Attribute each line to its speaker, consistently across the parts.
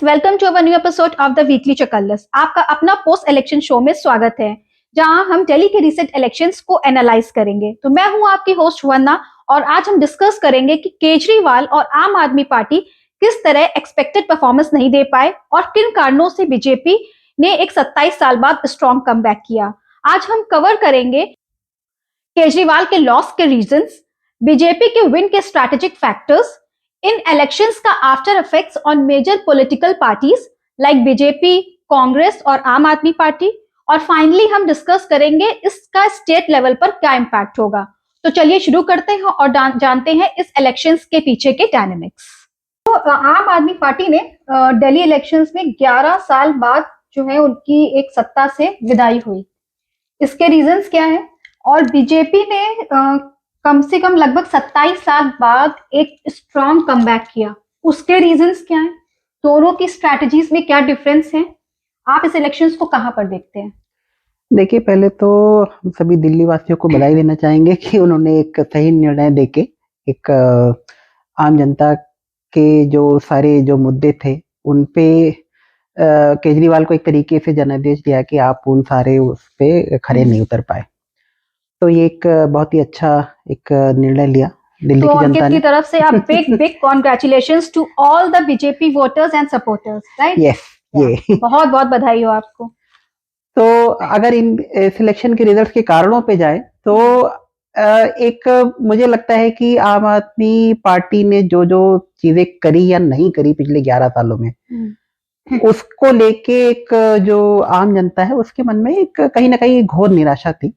Speaker 1: Welcome to our new episode of the weekly चकल्लस। आपका अपना पोस्ट इलेक्शन शो में स्वागत है, जहां हम दिल्ली के रिसेंट इलेक्शंस को एनालाइज करेंगे। तो मैं हूं आपकी होस्ट वंदना और आज हम डिस्कस करेंगे कि केजरीवाल और आम आदमी पार्टी किस तरह एक्सपेक्टेड परफॉर्मेंस नहीं दे पाए और किन कारणों से बीजेपी ने एक 27 साल बाद स्ट्रॉन्ग कमबैक किया। आज हम कवर करेंगे केजरीवाल के लॉस के रीजंस, बीजेपी के विन के स्ट्रैटेजिक फैक्टर्स, इन इलेक्शंस का after effects on major political parties like BJP, Congress और आम आदमी पार्टी, और फाइनली हम डिस्कस करेंगे इसका स्टेट लेवल पर क्या इम्पैक्ट होगा। तो चलिए शुरू करते हैं और जानते हैं इस इलेक्शंस के पीछे के डायनेमिक्स। तो आम आदमी पार्टी ने दिल्ली इलेक्शंस में 11 साल बाद जो है उनकी एक सत्ता से विदाई हुई। इसके रीजंस क्या है? और बीजेपी ने कम से कम लगभग 27 साल बाद एक स्ट्रॉन्ग कमबैक किया। उसके रीजंस क्या हैं? दोनों की स्ट्रैटेजीज में क्या डिफरेंस है? आप इस इलेक्शंस को कहां पर देखते हैं?
Speaker 2: देखिए, पहले तो हम सभी दिल्ली वासियों को बधाई देना चाहेंगे कि उन्होंने एक सही निर्णय देके एक आम जनता के जो सारे जो मुद्दे थे उन पे केजरीवाल को एक तरीके से जनादेश दिया कि आप उन सारे उस पे खरे नहीं उतर पाए। तो ये एक बहुत ही अच्छा एक निर्णय लिया दिल्ली
Speaker 1: तो
Speaker 2: की जनता
Speaker 1: अंकित
Speaker 2: ने।
Speaker 1: की तरफ से आप big congratulations to all the BJP voters and supporters, right?
Speaker 2: Yes, ये
Speaker 1: बहुत बहुत बधाई हो आपको।
Speaker 2: तो अगर इन सिलेक्शन के रिजल्ट्स के कारणों पे जाए तो एक मुझे लगता है कि आम आदमी पार्टी ने जो जो चीजें करी या नहीं करी पिछले 11 सालों में, उसको लेके एक जो आम जनता है उसके मन में एक कहीं ना कहीं घोर निराशा थी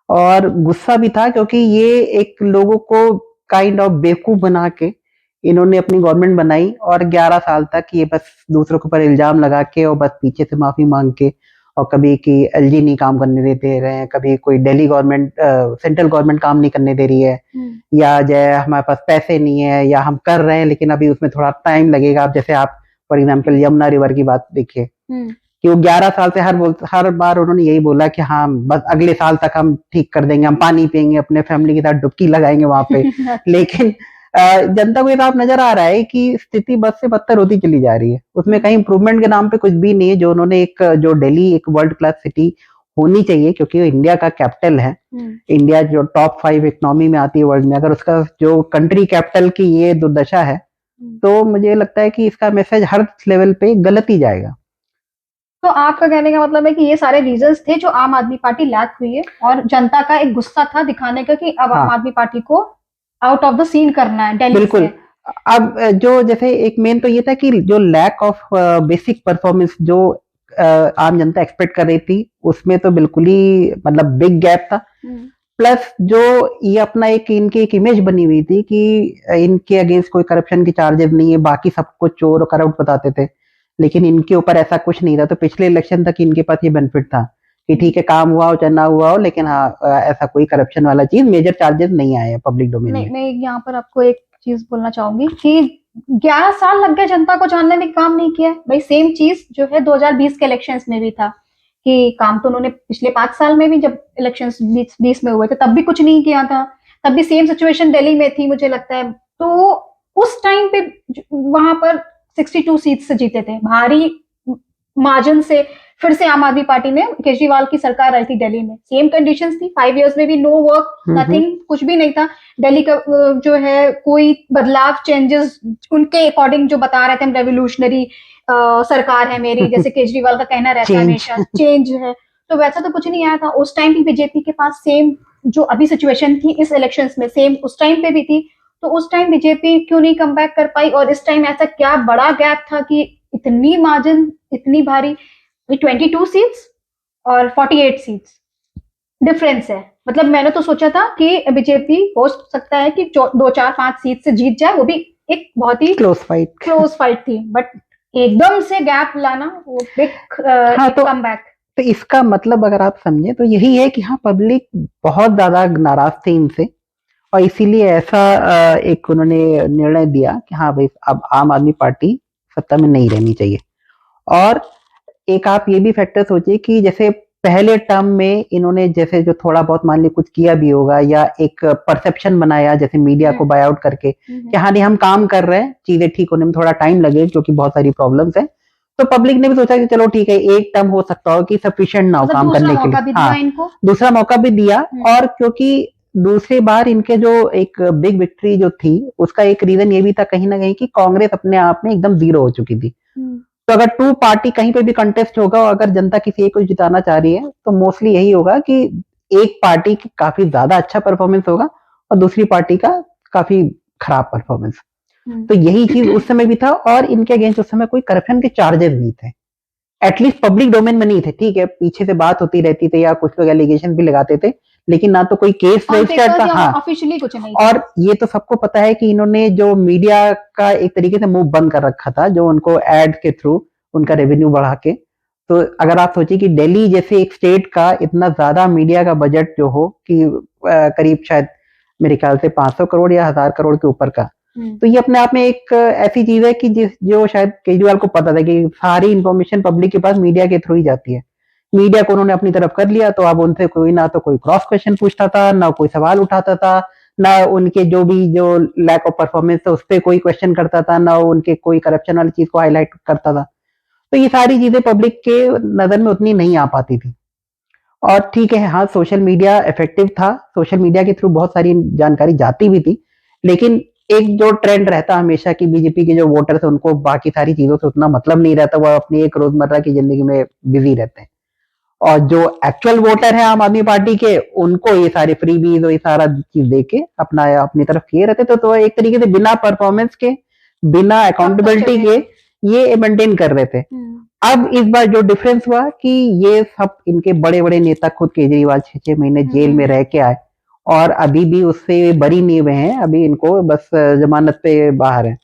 Speaker 2: और गुस्सा भी था, क्योंकि ये एक लोगों को काइंड ऑफ बेवकूफ बना के इन्होंने अपनी गवर्नमेंट बनाई और 11 साल तक ये बस दूसरों के ऊपर इल्जाम लगा के और बस पीछे से माफी मांग के, और कभी कि एलजी नहीं काम करने दे रहे हैं, कभी कोई दिल्ली गवर्नमेंट सेंट्रल गवर्नमेंट काम नहीं करने दे रही है, या जो है हमारे पास पैसे नहीं है, या हम कर रहे हैं लेकिन अभी उसमें थोड़ा टाइम लगेगा। अब जैसे आप फॉर एग्जाम्पल यमुना रिवर की बात देखिए कि वो 11 साल से हर बार उन्होंने यही बोला कि हाँ बस अगले साल तक हम ठीक कर देंगे, हम पानी पियेंगे, अपने फैमिली के साथ डुबकी लगाएंगे वहां पे। लेकिन जनता को ये साफ नजर आ रहा है कि स्थिति बद से बदतर होती चली जा रही है। उसमें कहीं इंप्रूवमेंट के नाम पे कुछ भी नहीं है। जो उन्होंने एक जो दिल्ली एक वर्ल्ड क्लास सिटी होनी चाहिए, क्योंकि वो इंडिया का कैपिटल है, इंडिया जो टॉप 5 इकोनॉमी में आती है वर्ल्ड में, अगर उसका जो कंट्री कैपिटल की ये दुर्दशा है तो मुझे लगता है कि इसका मैसेज हर लेवल पे गलत ही जाएगा।
Speaker 1: तो आपका कहने का मतलब है कि ये सारे रीजंस थे जो आम आदमी पार्टी लैक हुई है और जनता का एक गुस्सा था दिखाने का कि अब आम आदमी पार्टी को आउट ऑफ द सीन करना है दिल्ली
Speaker 2: बिल्कुल
Speaker 1: से।
Speaker 2: अब जो जैसे एक मेन तो ये था कि जो लैक ऑफ बेसिक परफॉर्मेंस जो आम जनता एक्सपेक्ट कर रही थी उसमें तो बिल्कुल ही मतलब बिग गैप था। प्लस जो ये अपना एक इनकी एक इमेज बनी हुई थी कि इनके अगेंस्ट कोई करप्शन के चार्जेस नहीं है, बाकी सबको चोर और करप्ट बताते थे, लेकिन इनके ऊपर ऐसा कुछ नहीं था। तो पिछले इलेक्शन तक इनके पास ये बेनिफिट था कि ठीक है काम हुआ हो चाहे ना हुआ हो, लेकिन हाँ ऐसा कोई करप्शन वाला चीज मेजर चार्जेस नहीं आए पब्लिक डोमेन में।
Speaker 1: मैं यहाँ पर आपको एक चीज बोलना चाहूंगी कि 11 साल लग गए जनता को जानने में, काम नहीं किया भाई। सेम चीज जो है 2020 के इलेक्शंस में भी था कि काम तो उन्होंने पिछले 5 साल में भी, जब इलेक्शंस 20 में हुए थे तब भी कुछ नहीं किया था, तब भी सेम सिचुएशन दिल्ली में थी मुझे लगता है। तो उस टाइम पे वहां पर 62 सीट से जीते थे भारी मार्जिन से। फिर से आम आदमी पार्टी ने, केजरीवाल की सरकार आई थी दिल्ली में, सेम कंडीशंस थी, 5 इयर्स में भी नो वर्क, नथिंग, कुछ भी नहीं था। दिल्ली का जो है कोई बदलाव, चेंजेस उनके अकॉर्डिंग जो बता रहे थे हम रेवोल्यूशनरी सरकार है मेरी, जैसे केजरीवाल का कहना रहता है हमेशा चेंज है, तो वैसा तो कुछ नहीं आया था। उस टाइम भी बीजेपी के पास सेम जो अभी सिचुएशन थी इस इलेक्शंस में सेम उस टाइम पे भी थी। तो उस टाइम बीजेपी क्यों नहीं कम बैक कर पाई? और इस टाइम ऐसा क्या बड़ा गैप था कि इतनी मार्जिन, इतनी भारी 22 सीट्स और 48 सीट्स डिफरेंस है। मतलब मैंने तो सोचा था कि बीजेपी हो सकता है कि 2-4-5 सीट से जीत जाए, वो भी एक बहुत ही क्लोज फाइट थी, बट एकदम से गैप लाना वो बिग कमबैक।
Speaker 2: तो इसका मतलब अगर आप समझे तो यही है कि हाँ पब्लिक बहुत ज्यादा नाराज थे इनसे, और इसीलिए ऐसा एक उन्होंने निर्णय दिया कि हाँ भाई अब आम आदमी पार्टी सत्ता में नहीं रहनी चाहिए। और एक आप ये भी फैक्टर सोचिए कि जैसे पहले टर्म में इन्होंने जैसे जो थोड़ा बहुत मान ली कुछ किया भी होगा, या एक परसेप्शन बनाया जैसे मीडिया को बाय आउट करके कि हाँ नहीं हम काम कर रहे हैं, चीजें ठीक होने में थोड़ा टाइम लगे क्योंकि बहुत सारी प्रॉब्लम्स है, तो पब्लिक ने भी सोचा कि चलो ठीक है, एक टर्म हो सकता हो कि सफिशिएंट ना हो
Speaker 1: मतलब
Speaker 2: काम
Speaker 1: दूसरा
Speaker 2: करने के
Speaker 1: मौका
Speaker 2: लिए।
Speaker 1: भी दिया
Speaker 2: हाँ,
Speaker 1: इनको।
Speaker 2: दूसरा मौका भी दिया।
Speaker 1: हम्म।
Speaker 2: और क्योंकि दूसरी बार इनके जो एक बिग विक्ट्री जो थी, उसका एक रीजन ये भी था कहीं ना कहीं कि कांग्रेस अपने आप में एकदम जीरो हो चुकी थी। तो अगर टू पार्टी कहीं पे भी कंटेस्ट होगा और अगर जनता किसी एक को जिताना चाह रही है, तो मोस्टली यही होगा कि एक पार्टी की काफी ज्यादा अच्छा परफॉर्मेंस होगा और दूसरी पार्टी का काफी खराब परफॉर्मेंस। तो यही चीज उस समय भी था। और इनके अगेंस्ट उस समय कोई करप्शन के चार्जेस नहीं थे, एटलीस्ट पब्लिक डोमेन में नहीं थे। ठीक है, पीछे से बात होती रहती थी या कुछ लोग एलिगेशन भी लगाते थे, लेकिन ना तो कोई केस
Speaker 1: ऑन
Speaker 2: रजिस्टर्ड था।
Speaker 1: पेपर या
Speaker 2: हाँ,
Speaker 1: ऑफिशियली कुछ नहीं था।
Speaker 2: और ये तो सबको पता है कि इन्होंने जो मीडिया का एक तरीके से मुंह बंद कर रखा था, जो उनको एड के थ्रू उनका रेवेन्यू बढ़ा के। तो अगर आप सोचिए कि दिल्ली जैसे एक स्टेट का इतना ज्यादा मीडिया का बजट जो हो कि करीब शायद मेरे ख्याल से 500 करोड़ या 1000 करोड़ के ऊपर का, तो ये अपने आप में एक ऐसी चीज है कि जो शायद केजरीवाल को पता था कि सारी इंफॉर्मेशन पब्लिक के पास मीडिया के थ्रू ही जाती है। मीडिया को उन्होंने अपनी तरफ कर लिया, तो अब उनसे कोई ना तो कोई क्रॉस क्वेश्चन पूछता था, ना कोई सवाल उठाता था, ना उनके जो लैक ऑफ परफॉर्मेंस था उस पर कोई क्वेश्चन करता था, ना उनके कोई करप्शन वाली चीज को हाईलाइट करता था। तो ये सारी चीजें पब्लिक के नजर में उतनी नहीं आ पाती थी। और ठीक है, हाँ, सोशल मीडिया इफेक्टिव था, सोशल मीडिया के थ्रू बहुत सारी जानकारी जाती भी थी, लेकिन एक जो ट्रेंड रहता हमेशा कि बीजेपी के जो वोटर्स है उनको बाकी सारी चीजों से उतना मतलब नहीं रहता, वो अपनी एक रोजमर्रा की जिंदगी में बिजी रहते हैं। और जो एक्चुअल वोटर है आम आदमी पार्टी के, उनको ये सारे फ्रीबीज और ये सारा चीज दे के अपना अपनी तरफ किए रहते, तो एक तरीके से बिना परफॉर्मेंस के, बिना अकाउंटेबिलिटी के ये मेंटेन कर रहे थे। अब इस बार जो डिफरेंस हुआ कि ये सब इनके बड़े बड़े नेता, खुद केजरीवाल 6-6 महीने जेल में रह के आए और अभी भी उससे बरी नहीं हुए हैं, अभी इनको बस जमानत पे बाहर है।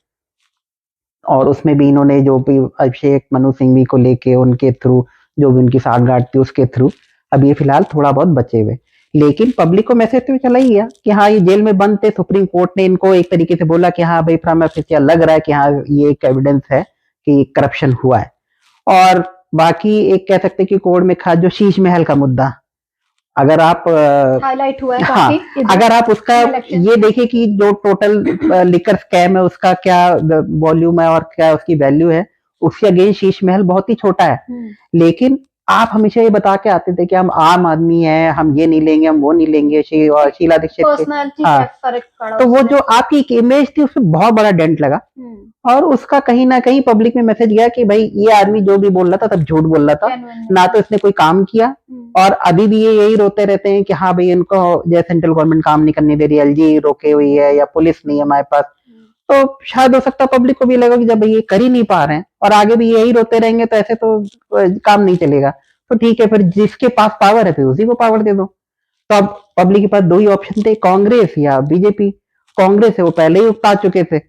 Speaker 2: और उसमें भी इन्होंने जो भी अभिषेक मनु सिंघवी को लेके उनके थ्रू जो भी उनकी साठगांठ थी उसके थ्रू अब ये फिलहाल थोड़ा बहुत बचे हुए। लेकिन पब्लिक को मैसेज तो चला ही गया कि हाँ ये जेल में बंद थे, सुप्रीम कोर्ट ने इनको एक तरीके से बोला कि हाँ भाई प्राइमा फेसिया लग रहा है कि हाँ ये एक एविडेंस है कि करप्शन हुआ है। और बाकी एक कह सकते हैं कि कोर्ट में खास जो शीश महल का मुद्दा, अगर आप
Speaker 1: हाईलाइट हुआ है
Speaker 2: हाँ,
Speaker 1: काफी
Speaker 2: अगर आप उसका
Speaker 1: इलेक्शन
Speaker 2: ये देखिए कि जो टोटल लिकर स्कैम है उसका क्या वॉल्यूम है और क्या उसकी वैल्यू है, उसके अगेंस्ट शीश महल बहुत ही छोटा है। लेकिन आप हमेशा ये बता के आते थे कि हम आम आदमी हैं, हम ये नहीं लेंगे, हम वो नहीं लेंगे, और शीला दीक्षित के
Speaker 1: पर्सनालिटी
Speaker 2: हाँ,
Speaker 1: का फर्क पड़ा
Speaker 2: तो वो
Speaker 1: उसमें।
Speaker 2: जो आपकी एक इमेज थी उसमें बहुत बड़ा डेंट लगा। और उसका कहीं ना कहीं पब्लिक में मैसेज गया कि भाई ये आदमी जो भी बोल रहा था तब झूठ बोल रहा था, ना तो इसने कोई काम किया। और अभी भी ये यही रोते रहते हैं कि हाँ भाई इनको जैसे सेंट्रल गवर्नमेंट काम नहीं करने दे रही, एलजी रोके हुई है या पुलिस नहीं है हमारे पास। तो शायद हो सकता है पब्लिक को भी लगा कि जब ये कर ही नहीं पा रहे हैं और आगे भी यही रोते रहेंगे तो ऐसे तो काम नहीं चलेगा। तो ठीक है, फिर जिसके पास पावर है फिर उसी को पावर दे दो। तो अब पब्लिक के पास दो ही ऑप्शन थे, कांग्रेस या बीजेपी। कांग्रेस है वो पहले ही उगता चुके थे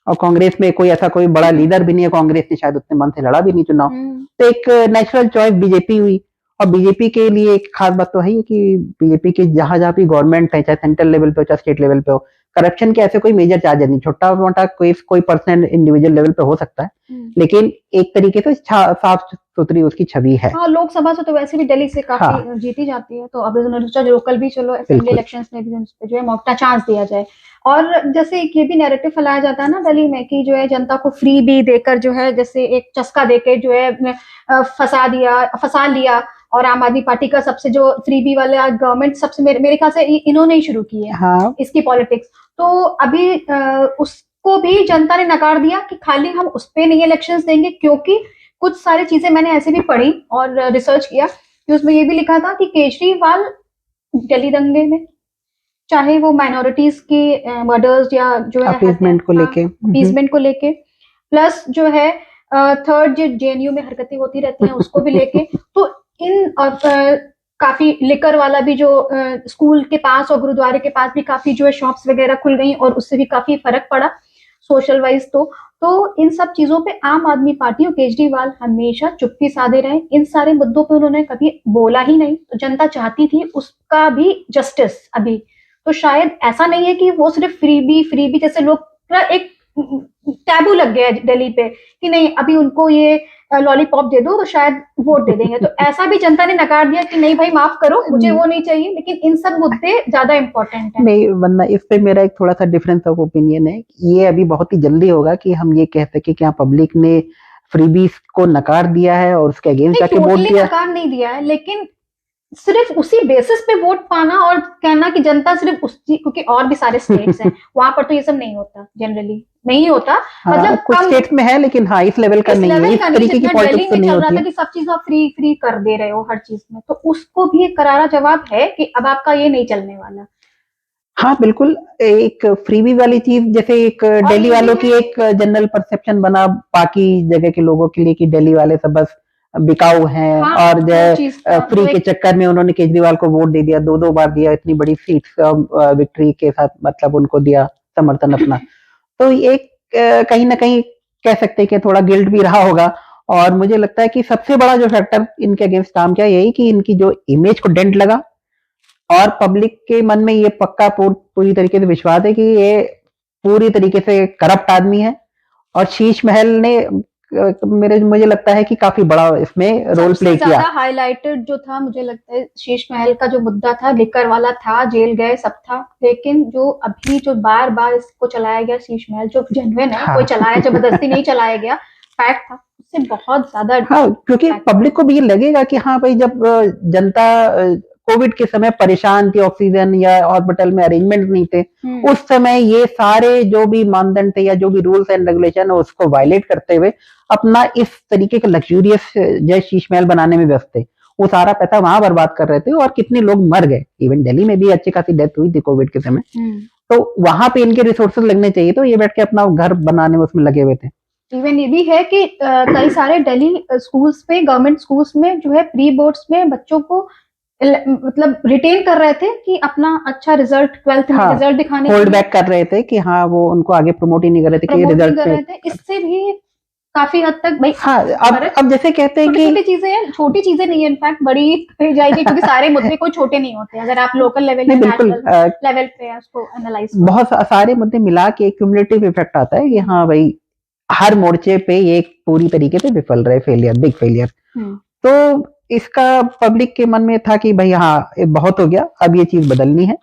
Speaker 2: और कांग्रेस में कोई ऐसा कोई बड़ा लीडर भी नहीं है, कांग्रेस ने शायद उतने मन से लड़ा भी नहीं चुनाव। तो एक नेचुरल चॉइस बीजेपी हुई। और बीजेपी के लिए एक खास बात तो है ही कि बीजेपी के जहां जहां भी गवर्नमेंट है, चाहे सेंट्रल लेवल पे हो चाहे स्टेट लेवल पे हो, करप्शन के ऐसे कोई मेजर चार्जेस नहीं, छोटा मोटा कोई पर्सनल इंडिविजुअल लेवल पे हो सकता है, लेकिन एक तरीके से साफ सुथरी उसकी छवि है।
Speaker 1: हाँ, लोकसभा से तो वैसे भी दिल्ली से काफी
Speaker 2: हाँ,
Speaker 1: जीती जाती है, तो अब उन्होंने सोचा लोकल भी चलो असेंबली
Speaker 2: बिल्कुल
Speaker 1: इलेक्शंस में भी उन पे जो है मौका चांस दिया जाए। और जैसे एक ये भी नैरेटिव फैलाया जाता है ना दिल्ली में कि जो है जनता को फ्री भी देकर जो है जैसे एक चस्का देके जो है फंसा लिया। और आम आदमी पार्टी का सबसे जो फ्रीबी वाला गवर्नमेंट सबसे मेरे ख्याल से इन्होंने ही शुरू की है
Speaker 2: हाँ,
Speaker 1: इसकी पॉलिटिक्स। तो अभी उसको भी जनता ने नकार दिया कि खाली हम उस पे नहीं इलेक्शंस देंगे, क्योंकि कुछ सारी चीजें मैंने ऐसे भी पढ़ी और रिसर्च किया कि उसमें ये भी लिखा था कि केजरीवाल दिल्ली दंगे में, चाहे वो माइनॉरिटीज के मर्डर्स या जो है
Speaker 2: अपीसमेंट को लेके
Speaker 1: अपीसमेंट को लेके, प्लस जो है थर्ड जो जेएनयू में हरकतें होती रहती हैं उसको भी लेके, तो इन काफी लिकर वाला भी जो स्कूल के पास और गुरुद्वारे के पास भी काफी जो है शॉप्स वगैरह खुल गई और उससे भी काफी फर्क पड़ा सोशल वाइज। तो इन सब चीजों पे आम आदमी पार्टी और केजरीवाल हमेशा चुप्पी साधे रहे, इन सारे मुद्दों पे उन्होंने कभी बोला ही नहीं। तो जनता चाहती थी उसका भी जस्टिस अभी। तो शायद ऐसा नहीं है कि वो सिर्फ फ्रीबी जैसे लोग एक टैबू लग गया है दिल्ली पे कि नहीं अभी उनको ये लॉलीपॉप दे दो तो शायद वोट दे देंगे। तो ऐसा भी जनता ने नकार दिया कि नहीं भाई माफ करो मुझे वो नहीं चाहिए, लेकिन इन सब मुद्दे ज्यादा इंपॉर्टेंट है।
Speaker 2: नहीं, वरना इस पे मेरा एक थोड़ा सा डिफरेंस ऑफ ओपिनियन है। ये अभी बहुत ही जल्दी होगा कि हम ये कह सके कि हाँ पब्लिक ने फ्रीबीज को नकार दिया है और उसके अगेंस्ट
Speaker 1: नहीं,
Speaker 2: जाके वोट
Speaker 1: टोटली
Speaker 2: दिया।
Speaker 1: नकार नहीं दिया है, लेकिन सिर्फ उसी बेसिस पे वोट पाना और कहना कि जनता सिर्फ उसी, क्योंकि और भी सारे स्टेट्स हैं वहां पर तो ये सब नहीं होता, जनरली नहीं होता,
Speaker 2: हाँ,
Speaker 1: मतलब
Speaker 2: कुछ
Speaker 1: कम
Speaker 2: स्टेट्स में है, लेकिन हाँ इस लेवल का
Speaker 1: इस
Speaker 2: नहीं है,
Speaker 1: लेवल
Speaker 2: इस
Speaker 1: का नहीं
Speaker 2: तरीके की
Speaker 1: जितना दिल्ली
Speaker 2: पॉलिटिक्स तो
Speaker 1: में
Speaker 2: नहीं
Speaker 1: चल रहा
Speaker 2: होती
Speaker 1: था
Speaker 2: है।
Speaker 1: कि सब चीज आप फ्री फ्री कर दे रहे हो हर चीज में, तो उसको भी एक करारा जवाब है कि अब आपका ये नहीं चलने वाला।
Speaker 2: हाँ बिल्कुल, एक फ्रीबीज वाली चीज जैसे एक
Speaker 1: और
Speaker 2: दिल्ली
Speaker 1: ये भी
Speaker 2: वालों
Speaker 1: है,
Speaker 2: की एक जनरल परसेप्शन बना बाकी जगह के लोगों के लिए कि दिल्ली वाले सब बस बिकाऊ हैं,
Speaker 1: हाँ
Speaker 2: और जो
Speaker 1: वो चीज था
Speaker 2: फ्री
Speaker 1: वो
Speaker 2: के
Speaker 1: एक,
Speaker 2: चक्कर में उन्होंने केजरीवाल को वोट दे दिया, दो दो बार दिया, इतनी बड़ी सीट विक्ट्री के साथ, मतलब उनको दिया समर्थन अपना। तो एक कहीं ना कहीं कह सकते हैं कि थोड़ा गिल्ट भी रहा होगा। और मुझे लगता है कि सबसे बड़ा जो फैक्टर इनके अगेंस्ट काम किया यही कि इनकी जो इमेज को डेंट लगा, और पब्लिक के मन में ये पक्का पूरी तरीके से विश्वास है कि ये पूरी तरीके से करप्ट आदमी है। और शीश महल ने मेरे मुझे लगता है कि काफी बड़ा इसमें रोल
Speaker 1: सबसे
Speaker 2: प्ले किया।
Speaker 1: ज्यादा हाईलाइटेड जो था मुझे लगता है शीश महल का जो मुद्दा था, लिकर वाला था, जेल गए सब था, लेकिन जो अभी जो बार बार इसको चलाया गया शीश महल, जो जेन्युइन है, कोई
Speaker 2: हाँ
Speaker 1: चलाया जबरदस्ती नहीं चलाया गया, फैक्ट था, उससे बहुत ज्यादा
Speaker 2: हाँ, क्योंकि
Speaker 1: impact
Speaker 2: पब्लिक को भी ये लगेगा कि हाँ भाई, जब जनता कोविड के समय परेशान थी, ऑक्सीजन या हॉस्पिटल में अरेंजमेंट नहीं थे, उस समय ये सारे जो भी मानदंड थे या जो भी रूल्स एंड रेगुलेशन है उसको वायलेट करते हुए अपना इस तरीके का लग्जूरियस जय शीश महल बनाने में व्यस्त थे। वो सारा पैसा वहां बर्बाद कर रहे थे और कितने लोग मर गए, इवन दिल्ली में भी अच्छी खासी डेथ हुई थी कोविड के समय। तो वहां पे इनके रिसोर्सेज लगने चाहिए, तो ये बैठ के अपना घर बनाने में उसमें लगे हुए थे।
Speaker 1: इवन ये भी है कि कई सारे दिल्ली स्कूल्स पे, गवर्नमेंट स्कूल्स में जो है प्री बोर्ड्स में बच्चों को मतलब रिटेन कर रहे थे कि अपना अच्छा रिजल्ट 12th में
Speaker 2: हाँ,
Speaker 1: रिजल्ट दिखाने के
Speaker 2: होल्ड
Speaker 1: लिए
Speaker 2: बैक कर रहे थे कि हाँ वो उनको आगे प्रमोट ही नहीं कर रहे थे कि
Speaker 1: प्रमोट नहीं
Speaker 2: रिजल्ट
Speaker 1: कर
Speaker 2: पे।
Speaker 1: रहे थे, इससे भी काफी हद तक भाई
Speaker 2: हाँ,
Speaker 1: भारत
Speaker 2: अब जैसे कहते हैं
Speaker 1: छोटी
Speaker 2: कि
Speaker 1: छोटी चीजें हैं, छोटी चीजें नहीं है, इनफैक्ट बड़ी कही जाएगी, क्योंकि सारे मुद्दे कोई छोटे नहीं होते अगर आप लोकल लेवल या
Speaker 2: नहीं बिल्कुल,
Speaker 1: नेशनल लेवल पे उसको एनालाइज करो।
Speaker 2: बहुत सारे मुद्दे मिला के एक क्यूमुलेटिव इफेक्ट आता है कि हाँ भाई, हर मोर्चे पे ये पूरी तरीके से विफल रहे, फेलियर, बिग फेलियर। तो इसका पब्लिक के मन में था कि भाई हाँ ये बहुत हो गया, अब ये चीज बदलनी है।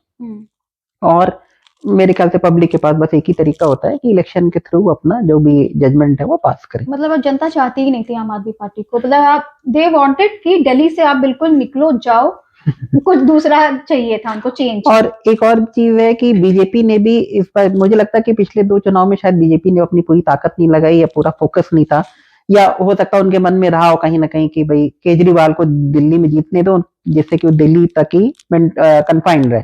Speaker 2: और मेरे ख्याल से पब्लिक के पास बस एक ही तरीका होता है कि इलेक्शन के थ्रू अपना जो भी जजमेंट है वो पास करें।
Speaker 1: मतलब अब जनता चाहती ही नहीं थी आम आदमी पार्टी को, मतलब आप दे वांटेड कि दिल्ली से आप बिल्कुल निकलो जाओ, कुछ दूसरा चाहिए था उनको, चेंज।
Speaker 2: और एक और चीज है कि बीजेपी ने भी इस बार, मुझे लगता है कि पिछले 2 चुनाव में शायद बीजेपी ने अपनी पूरी ताकत नहीं लगाई या पूरा फोकस नहीं था, या हो सकता है उनके मन में रहा हो कहीं ना कहीं कि भाई केजरीवाल को दिल्ली में जीतने दो, जिससे कि वो दिल्ली तक ही कन्फाइंड रहे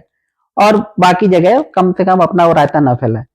Speaker 2: और बाकी जगह कम से कम अपना वो रायता ना फैलाए।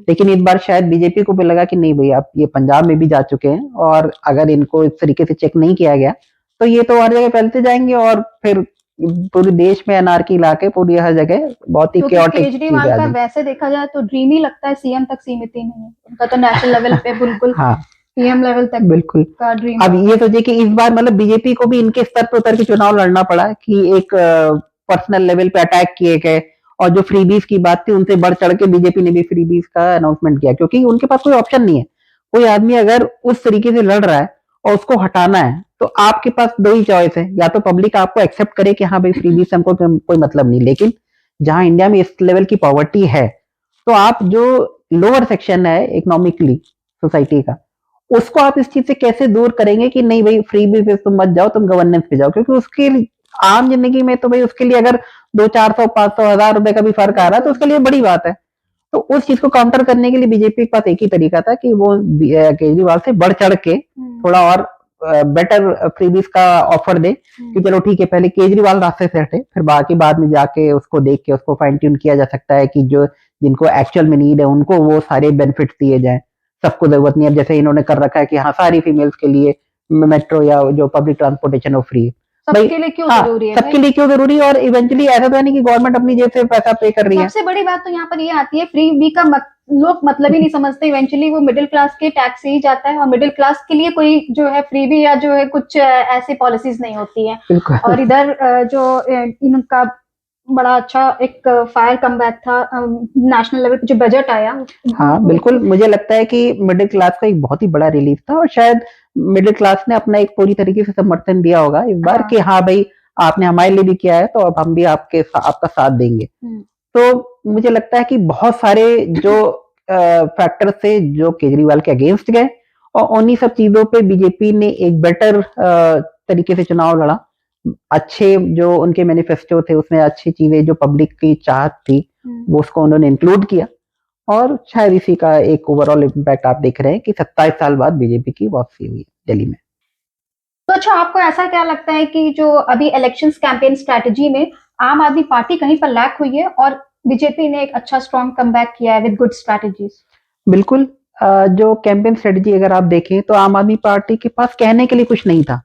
Speaker 2: लेकिन इस बार शायद बीजेपी को भी लगा कि नहीं भाई, आप ये पंजाब में भी जा चुके हैं और अगर इनको इस तरीके से चेक नहीं किया गया तो ये तो हर जगह फैलते जाएंगे और फिर पूरे देश में अनारकी लाके पूरी हर जगह बहुत ही chaotic
Speaker 1: केजरीवाल
Speaker 2: चीजें आ
Speaker 1: का
Speaker 2: जाएंगी।
Speaker 1: वैसे देखा जाए तो ड्रीम ही लगता है सीएम तक सीमित ही नहीं है, उनका तो नेशनल लेवल पे बिल्कुल
Speaker 2: हाँ
Speaker 1: पीएम लेवल तक
Speaker 2: बिल्कुल।
Speaker 1: का ड्रीम।
Speaker 2: अब ये सोचिए कि इस बार मतलब बीजेपी को भी इनके स्तर पर उतर के चुनाव लड़ना पड़ा कि एक पर्सनल लेवल पे अटैक किए गए, और जो फ्रीबीज की बात थी उनसे बढ़ चढ़ के बीजेपी ने भी फ्रीबीज का अनाउंसमेंट किया, क्योंकि उनके पास कोई ऑप्शन नहीं है। कोई आदमी अगर उस तरीके से लड़ रहा है और उसको हटाना है तो आपके पास दो ही चॉइस है, या तो पब्लिक आपको एक्सेप्ट करे कि हाँ भाई फ्रीबीज से हमको कोई मतलब नहीं, लेकिन जहां इंडिया में इस लेवल की पॉवर्टी है तो आप जो लोअर सेक्शन है इकोनॉमिकली सोसाइटी का, उसको आप इस चीज से कैसे दूर करेंगे कि नहीं भाई फ्री भी पे तुम मत जाओ, तुम गवर्नेंस पे जाओ, क्योंकि उसके आम जिंदगी में तो भाई उसके लिए अगर 200-400-500 हजार रुपए का भी फर्क आ रहा है तो उसके लिए बड़ी बात है। तो उस चीज को काउंटर करने के लिए बीजेपी के पास एक ही तरीका था कि वो केजरीवाल से बढ़ चढ़ के थोड़ा और बेटर फ्रीबीज का ऑफर दे कि चलो ठीक है, पहले केजरीवाल रास्ते से हटे, फिर बाकी बाद में जाके उसको देख के उसको फाइन ट्यून किया जा सकता है कि जो जिनको एक्चुअल में नीड है उनको वो सारे बेनिफिट दिए जाए, सबको जरूरत नहीं है। अब जैसे इन्होंने कर रखा है कि हाँ सारी फीमेल्स के लिए मेट्रो या जो पब्लिक ट्रांसपोर्टेशन वो फ्री है।
Speaker 1: सबके लिए क्यों जरूरी है
Speaker 2: सबके
Speaker 1: भाई?
Speaker 2: लिए क्यों जरूरी है? और इवेंचुअली ऐसा तो नहीं कि गवर्नमेंट अपनी जेब से पैसा पे कर रही है।
Speaker 1: सबसे बड़ी बात तो यहाँ पर ये आती है, फ्री बी का लोग मतलब ही नहीं समझते, इवेंचुअली वो मिडिल क्लास के टैक्स से ही जाता है, और मिडिल क्लास के लिए कोई जो है फ्री बी या जो है कुछ ऐसी पॉलिसीज नहीं होती है। और इधर जो इनका बड़ा अच्छा एक फायर कमबैक था नेशनल लेवल पे जो बजट आया।
Speaker 2: हाँ बिल्कुल, मुझे लगता है कि मिडिल क्लास का एक बहुत ही बड़ा रिलीफ था, और शायद मिडिल क्लास ने अपना एक पूरी तरीके से समर्थन दिया होगा इस बार कि हाँ भाई आपने हमारे लिए भी किया है तो अब हम भी आपका साथ देंगे। तो मुझे लगता है कि बहुत सारे जो फैक्टर थे जो केजरीवाल के अगेंस्ट गए, और उन्हीं सब चीजों पे बीजेपी ने एक बेटर तरीके से चुनाव लड़ा। अच्छे जो उनके मैनिफेस्टो थे उसमें अच्छी चीजें जो पब्लिक की चाहत थी वो उसको उन्होंने इंक्लूड किया, और शायद इसी का एक ओवरऑल इम्पैक्ट आप देख रहे हैं कि 27 साल बाद बीजेपी की वापसी हुई है दिल्ली में।
Speaker 1: तो अच्छा, आपको ऐसा क्या लगता है कि जो अभी इलेक्शंस कैंपेन स्ट्रेटजी में आम आदमी पार्टी कहीं पर लैक हुई है और बीजेपी ने एक अच्छा स्ट्रॉन्ग कमबैक किया है विद गुड स्ट्रेटजीज?
Speaker 2: बिल्कुल। जो कैंपेन स्ट्रेटजी अगर आप देखें तो आम आदमी पार्टी के पास कहने के लिए कुछ नहीं था।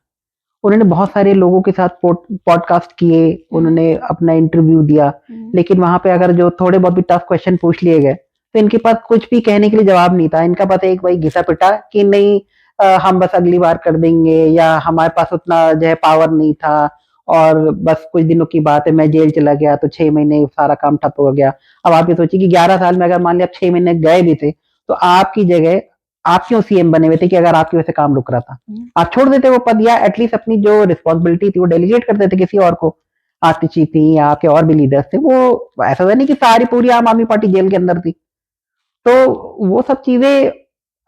Speaker 2: उन्होंने बहुत सारे लोगों के साथ पॉडकास्ट किए, उन्होंने अपना इंटरव्यू दिया, लेकिन वहां पे अगर जो थोड़े बहुत भी टफ क्वेश्चन पूछ लिए गए तो इनके पास कुछ भी कहने के लिए जवाब नहीं था। इनका पास एक वही घिसा पिटा कि नहीं हम बस अगली बार कर देंगे, या हमारे पास उतना जो है पावर नहीं था, और बस कुछ दिनों की बात है मैं जेल चला गया तो 6 महीने सारा काम ठप हो गया। अब आप ये सोचिए कि 11 साल में अगर मान लिया आप 6 महीने गए भी थे तो आपकी जगह आप क्यों सीएम बने हुए थे कि अगर आपकी वजह से काम रुक रहा था आप छोड़ देते वो पद, या एटलीस्ट अपनी जो रिस्पॉन्सिबिलिटी थी वो डेलीगेट कर देते किसी और को। आतिशी थी या आपके और भी लीडर्स थे, वो ऐसा था नहीं कि सारी पूरी आम आदमी पार्टी जेल के अंदर थी। तो वो सब चीजें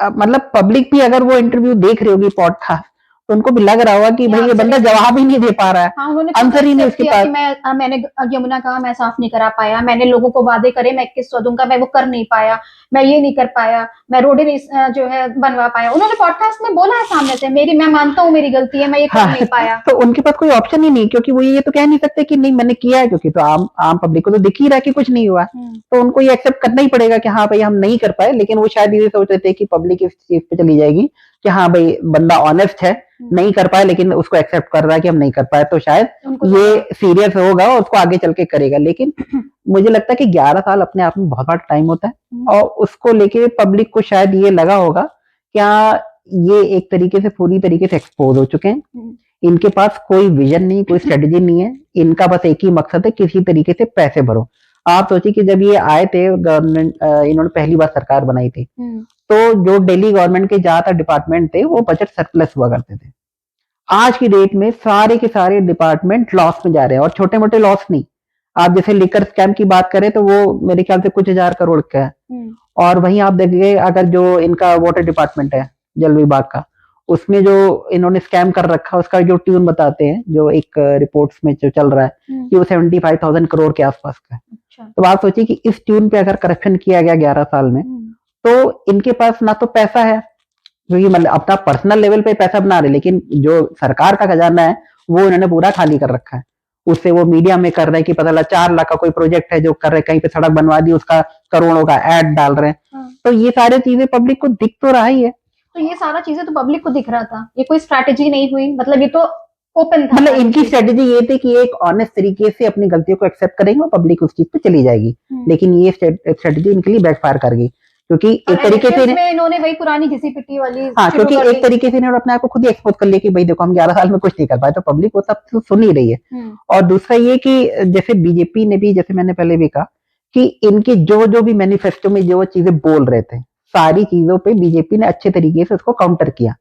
Speaker 2: मतलब पब्लिक भी अगर वो इंटरव्यू देख रही होगी पॉडकास्ट तो उनको भी लग रहा होगा कि भाई ये बंदा जवाब ही नहीं दे पा रहा है।
Speaker 1: हाँ, उन्होंने
Speaker 2: आंसर ही नहीं उसके पास।
Speaker 1: मैंने यमुना कहा मैं साफ नहीं करा पाया, मैंने लोगों को वादे करे मैं 2100 दूंगा, मैं वो कर नहीं पाया, मैं ये नहीं कर पाया, मैं रोडे नहीं जो है बनवा पाया। उन्होंने पॉडकास्ट में बोला है सामने से, मैं मानता हूँ मेरी गलती है, मैं ये कर नहीं पाया।
Speaker 2: तो उनके पास कोई ऑप्शन ही नहीं, क्योंकि वो ये तो कह नहीं सकते कि नहीं मैंने किया है, क्योंकि तो आम पब्लिक को तो दिख ही रहा है कि कुछ नहीं हुआ। तो उनको ये एक्सेप्ट करना ही पड़ेगा कि हाँ भाई हम नहीं कर पाए, लेकिन वो शायद ये सोच रहे थे कि पब्लिक इस चीज पे चली जाएगी कि हाँ भाई बंदा ऑनेस्ट है, नहीं कर पाए लेकिन उसको एक्सेप्ट कर रहा है कि हम नहीं कर पाए, तो शायद ये सीरियस होगा और उसको आगे चल के करेगा। लेकिन मुझे लगता है कि 11 साल अपने आप में बहुत बड़ा टाइम होता है, और उसको लेके पब्लिक को शायद ये लगा होगा क्या ये एक तरीके से पूरी तरीके से एक्सपोज हो चुके हैं। इनके पास कोई विजन नहीं, कोई स्ट्रेटेजी नहीं है, इनका बस एक ही मकसद है किसी तरीके से पैसे भरो। आप सोचिए कि जब ये आए थे गवर्नमेंट, इन्होंने पहली बार सरकार बनाई थी, तो जो दिल्ली गवर्नमेंट के ज्यादातर डिपार्टमेंट थे वो बजट सरप्लस हुआ करते थे। आज की डेट में सारे के सारे डिपार्टमेंट लॉस में जा रहे हैं, और छोटे मोटे लॉस नहीं। आप जैसे लिकर स्कैम की बात करें तो वो मेरे ख्याल से कुछ हजार करोड़ का है। और वहीं आप देखिए अगर जो इनका वाटर डिपार्टमेंट है जल विभाग का, उसमें जो इन्होंने स्कैम कर रखा है उसका जो ट्यून बताते हैं, जो एक रिपोर्ट्स में जो चल रहा है कि वो 75,000 करोड़ के आसपास का है। तो आप सोचिए कि इस ट्यून पे अगर करप्शन किया गया 11 साल में, तो इनके पास ना तो पैसा है, क्योंकि मतलब अपना पर्सनल लेवल पे पैसा बना रहे, लेकिन जो सरकार का खजाना है वो इन्होंने पूरा खाली कर रखा है। उससे वो मीडिया में कर रहे हैं कि पता लगा 4 लाख का कोई प्रोजेक्ट है जो कर रहे हैं, कहीं पे सड़क बनवा दी उसका करोड़ों का ऐड डाल रहे हैं। तो ये सारी चीजें पब्लिक को दिख तो रहा ही है।
Speaker 1: तो ये सारा चीजें तो पब्लिक को दिख रहा था, ये कोई स्ट्रैटेजी नहीं हुई, मतलब ये तो ओपन था।
Speaker 2: मतलब इनकी स्ट्रेटेजी ये थी कि एक ऑनेस्ट तरीके से अपनी गलतियों को एक्सेप्ट करेंगे और पब्लिक उस चीज पे चली जाएगी, लेकिन ये स्ट्रेटेजी इनके लिए बैकफायर कर गई, क्योंकि एक तरीके से
Speaker 1: इन्होंने वही पुरानी घिसी पिटी वाली,
Speaker 2: हाँ, क्योंकि एक तरीके से इन्होंने अपने आप को खुद ही एक्सपोज कर लिया कि भाई देखो हम 11 साल में कुछ नहीं कर पाए, तो पब्लिक वो सब तो सुन ही रही है। और दूसरा ये कि जैसे बीजेपी ने भी, जैसे मैंने पहले भी कहा कि इनके जो जो भी मैनिफेस्टो में जो चीजें बोल रहे थे सारी चीजों पे बीजेपी ने अच्छे तरीके से उसको काउंटर किया।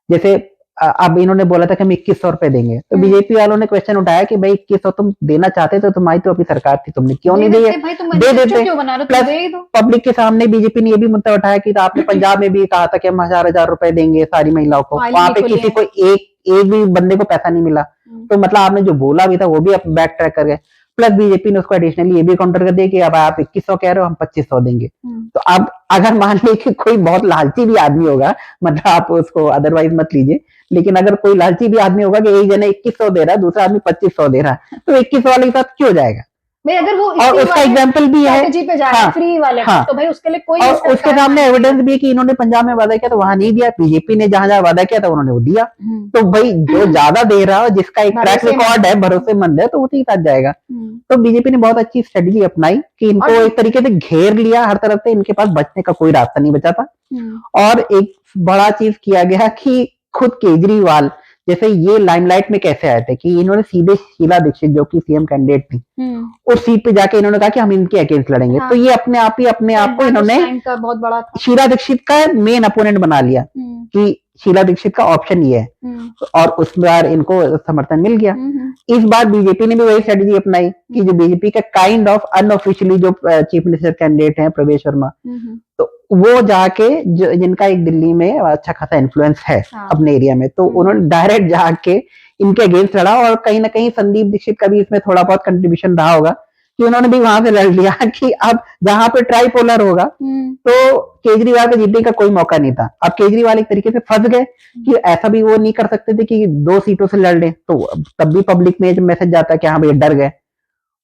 Speaker 2: जैसे अब इन्होंने बोला था कि हम 2100 रुपए देंगे, तो बीजेपी वालों ने क्वेश्चन उठाया कि भाई 2100 तुम देना चाहते तो तुम्हारी तो अभी सरकार थी, तुमने क्यों नहीं दी है, दे देते। प्लस पब्लिक के सामने बीजेपी ने ये भी मुद्दा उठाया कि आपने पंजाब में भी कहा था कि हम 1000 रुपए देंगे सारी महिलाओं को, वहां पे किसी को एक भी बंदे को पैसा नहीं मिला। तो मतलब आपने जो बोला भी था वो भी आप बैक ट्रैक कर गए। प्लस बीजेपी ने उसको एडिशनली ये भी काउंटर कर दिया कि अब आप 2100 कह रहे हो, हम 2500 देंगे। तो अब अगर मान लीजिए कि कोई बहुत लालची भी आदमी होगा, मतलब आप उसको अदरवाइज मत लीजिए, लेकिन अगर कोई लालची भी आदमी होगा कि एक जने 2100 दे रहा है, दूसरा आदमी 2500 दे रहा है, तो 2100 वाले के साथ क्यों जाएगा?
Speaker 1: अगर वो
Speaker 2: और उसका एग्जाम्पल भी है
Speaker 1: पे जा रहा है फ्री वाले, तो भाई उसके लिए कोई,
Speaker 2: और उसके सामने एविडेंस भी है कि इन्होंने पंजाब में वादा किया तो वहां नहीं दिया, बीजेपी ने जहां जहां वादा किया था उन्होंने वो दिया। तो भाई जो ज्यादा दे रहा है, जिसका एक ट्रैक रिकॉर्ड है, भरोसेमंद है, तो उसी के साथ जाएगा। तो बीजेपी ने बहुत अच्छी स्ट्रेटेजी अपनाई कि इनको एक तरीके से घेर लिया हर तरफ से, इनके पास बचने का कोई रास्ता नहीं बचा था। और एक बड़ा चीज किया गया कि खुद केजरीवाल जैसे ये लाइमलाइट में कैसे आए थे कि इन्होंने सीधे शीला दीक्षित जो कि सीएम कैंडिडेट थी उस सीट पे जाके इन्होंने कहा कि हम इनके अगेंस्ट लड़ेंगे। हाँ। तो ये अपने आप को इन्होंने
Speaker 1: बहुत बड़ा था।
Speaker 2: शीला दीक्षित का मेन अपोनेंट बना लिया कि शीला दीक्षित का ऑप्शन ये है, और उस बार इनको समर्थन मिल गया। इस बार बीजेपी ने भी वही स्ट्रेटेजी अपनाई कि जो बीजेपी का काइंड ऑफ अनऑफिशियली जो चीफ मिनिस्टर कैंडिडेट है प्रवेश वर्मा, तो वो जाके जिनका एक दिल्ली में अच्छा खासा इन्फ्लुएंस है
Speaker 1: हाँ।
Speaker 2: अपने एरिया में, तो उन्होंने डायरेक्ट जाके इनके अगेंस्ट लड़ा, और कहीं ना कहीं संदीप दीक्षित का भी इसमें थोड़ा बहुत कंट्रीब्यूशन रहा होगा कि उन्होंने भी वहां से लड़ लिया कि अब जहां पे ट्राइपोलर होगा तो केजरीवाल को जीतने का कोई मौका नहीं था। अब केजरीवाल एक तरीके से फंस गए कि ऐसा भी वो नहीं कर सकते थे कि 2 सीटों से लड़ लें, तो तब भी पब्लिक में मैसेज जाता है कि हाँ भाई डर गए,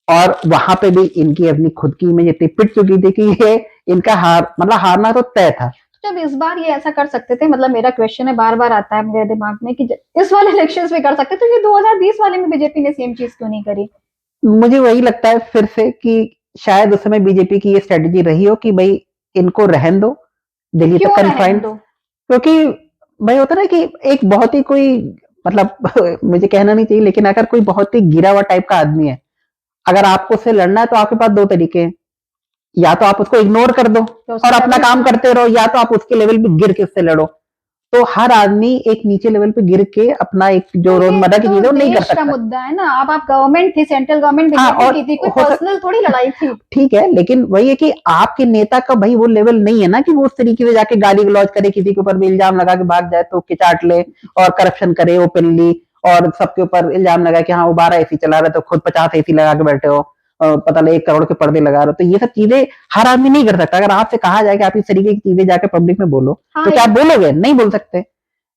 Speaker 2: और वहां पे भी इनकी अपनी खुद की इमेज इतनी पिट चुकी थी कि ये इनका हारना तो तय था।
Speaker 1: जब इस बार ये ऐसा कर सकते थे, मतलब मेरा क्वेश्चन है, बार बार आता है मेरे दिमाग में कि इस वाले इलेक्शंस में कर सकते तो ये 2020 वाले में बीजेपी ने सेम चीज क्यों नहीं करी?
Speaker 2: मुझे वही लगता है फिर से कि शायद उस समय बीजेपी की ये स्ट्रेटेजी रही हो कि भाई इनको रहन दो, दिल्ली तक कन्फाइंड, क्योंकि भाई होता ना कि एक बहुत ही कोई मतलब मुझे कहना नहीं चाहिए, लेकिन अगर कोई बहुत ही गिरा हुआ टाइप का आदमी है, अगर आपको उससे लड़ना है तो आपके पास 2 तरीके हैं, या तो आप उसको इग्नोर कर दो और अपना काम करते रहो, या तो आप उसके लेवल पे गिर के उससे लड़ो। तो हर आदमी एक नीचे लेवल पे गिर के अपना एक जो रोजमर्रा की चीजें वो नहीं कर सकता।
Speaker 1: मुद्दा है ना, अब आप गवर्नमेंट थी, सेंट्रल गवर्नमेंट की थी, कोई पर्सनल थोड़ी लड़ाई थी।
Speaker 2: ठीक है, लेकिन वही है कि आपके नेता का भाई वो लेवल नहीं है ना कि वो उस तरीके से जाके गाली गलौज करे, किसी के ऊपर भी इल्जाम लगा के भाग जाए तो किचाट ले और करप्शन करे ओपनली, और सबके ऊपर इल्जाम लगा कि हाँ वो 12 एसी चला रहे तो खुद 50 एसी लगा के बैठे हो, पता नहीं 1 करोड़ के पर्दे लगा रहे हो। तो ये सब चीजें हर आदमी नहीं कर सकता। अगर आपसे कहा जाए कि आप इस तरीके की चीजें जाके पब्लिक में बोलो, तो क्या आप बोलोगे? नहीं बोल सकते।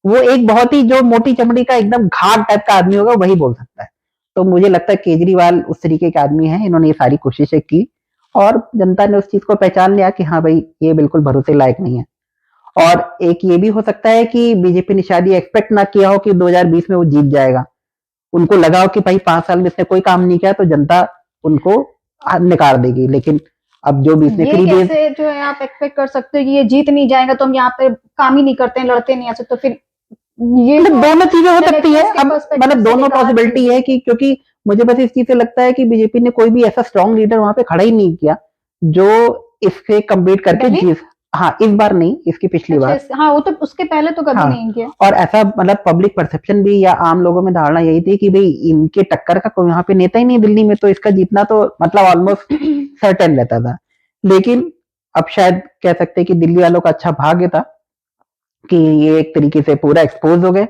Speaker 2: वो एक बहुत ही जो मोटी चमड़ी का एकदम घाट टाइप का आदमी होगा वही बोल सकता है। तो मुझे लगता है केजरीवाल उस तरीके के आदमी हैं, इन्होंने ये सारी कोशिशें की और जनता ने उस चीज को पहचान लिया कि हाँ भाई ये बिल्कुल भरोसे लायक नहीं है। और एक ये भी हो सकता है कि बीजेपी ने शायद ये एक्सपेक्ट ना किया हो कि 2020 में वो जीत जाएगा। उनको लगा हो कि भाई 5 साल में इसने कोई काम नहीं किया तो जनता उनको निकाल देगी, लेकिन अब जो भी इसने फ्री
Speaker 1: कैसे जो है आप एक्सपेक्ट कर सकते हो कि ये जीत नहीं जाएगा तो हम यहाँ पे काम ही नहीं करते हैं, लड़ते नहीं, ऐसे तो फिर ये
Speaker 2: दोनों चीजें हो सकती है। अब मतलब दोनों पॉसिबिलिटी है कि, क्योंकि मुझे बस इस चीज से लगता है कि बीजेपी ने कोई भी ऐसा स्ट्रॉन्ग लीडर वहां पे खड़ा ही नहीं किया जो इससे कम्पीट करके जीत। हाँ, इस बार नहीं, इसकी पिछली बार।
Speaker 1: हाँ, वो तो उसके पहले तो कभी नहीं किया।
Speaker 2: और ऐसा मतलब पब्लिक परसेप्शन भी या आम लोगों में धारणा यही थी कि भाई इनके टक्कर का कोई यहाँ पे नेता ही नहीं दिल्ली में, तो इसका जीतना तो मतलब ऑलमोस्ट सर्टेन रहता था। लेकिन अब शायद कह सकते हैं कि दिल्ली वालों का अच्छा भाग्य था कि ये एक तरीके से पूरा एक्सपोज हो गए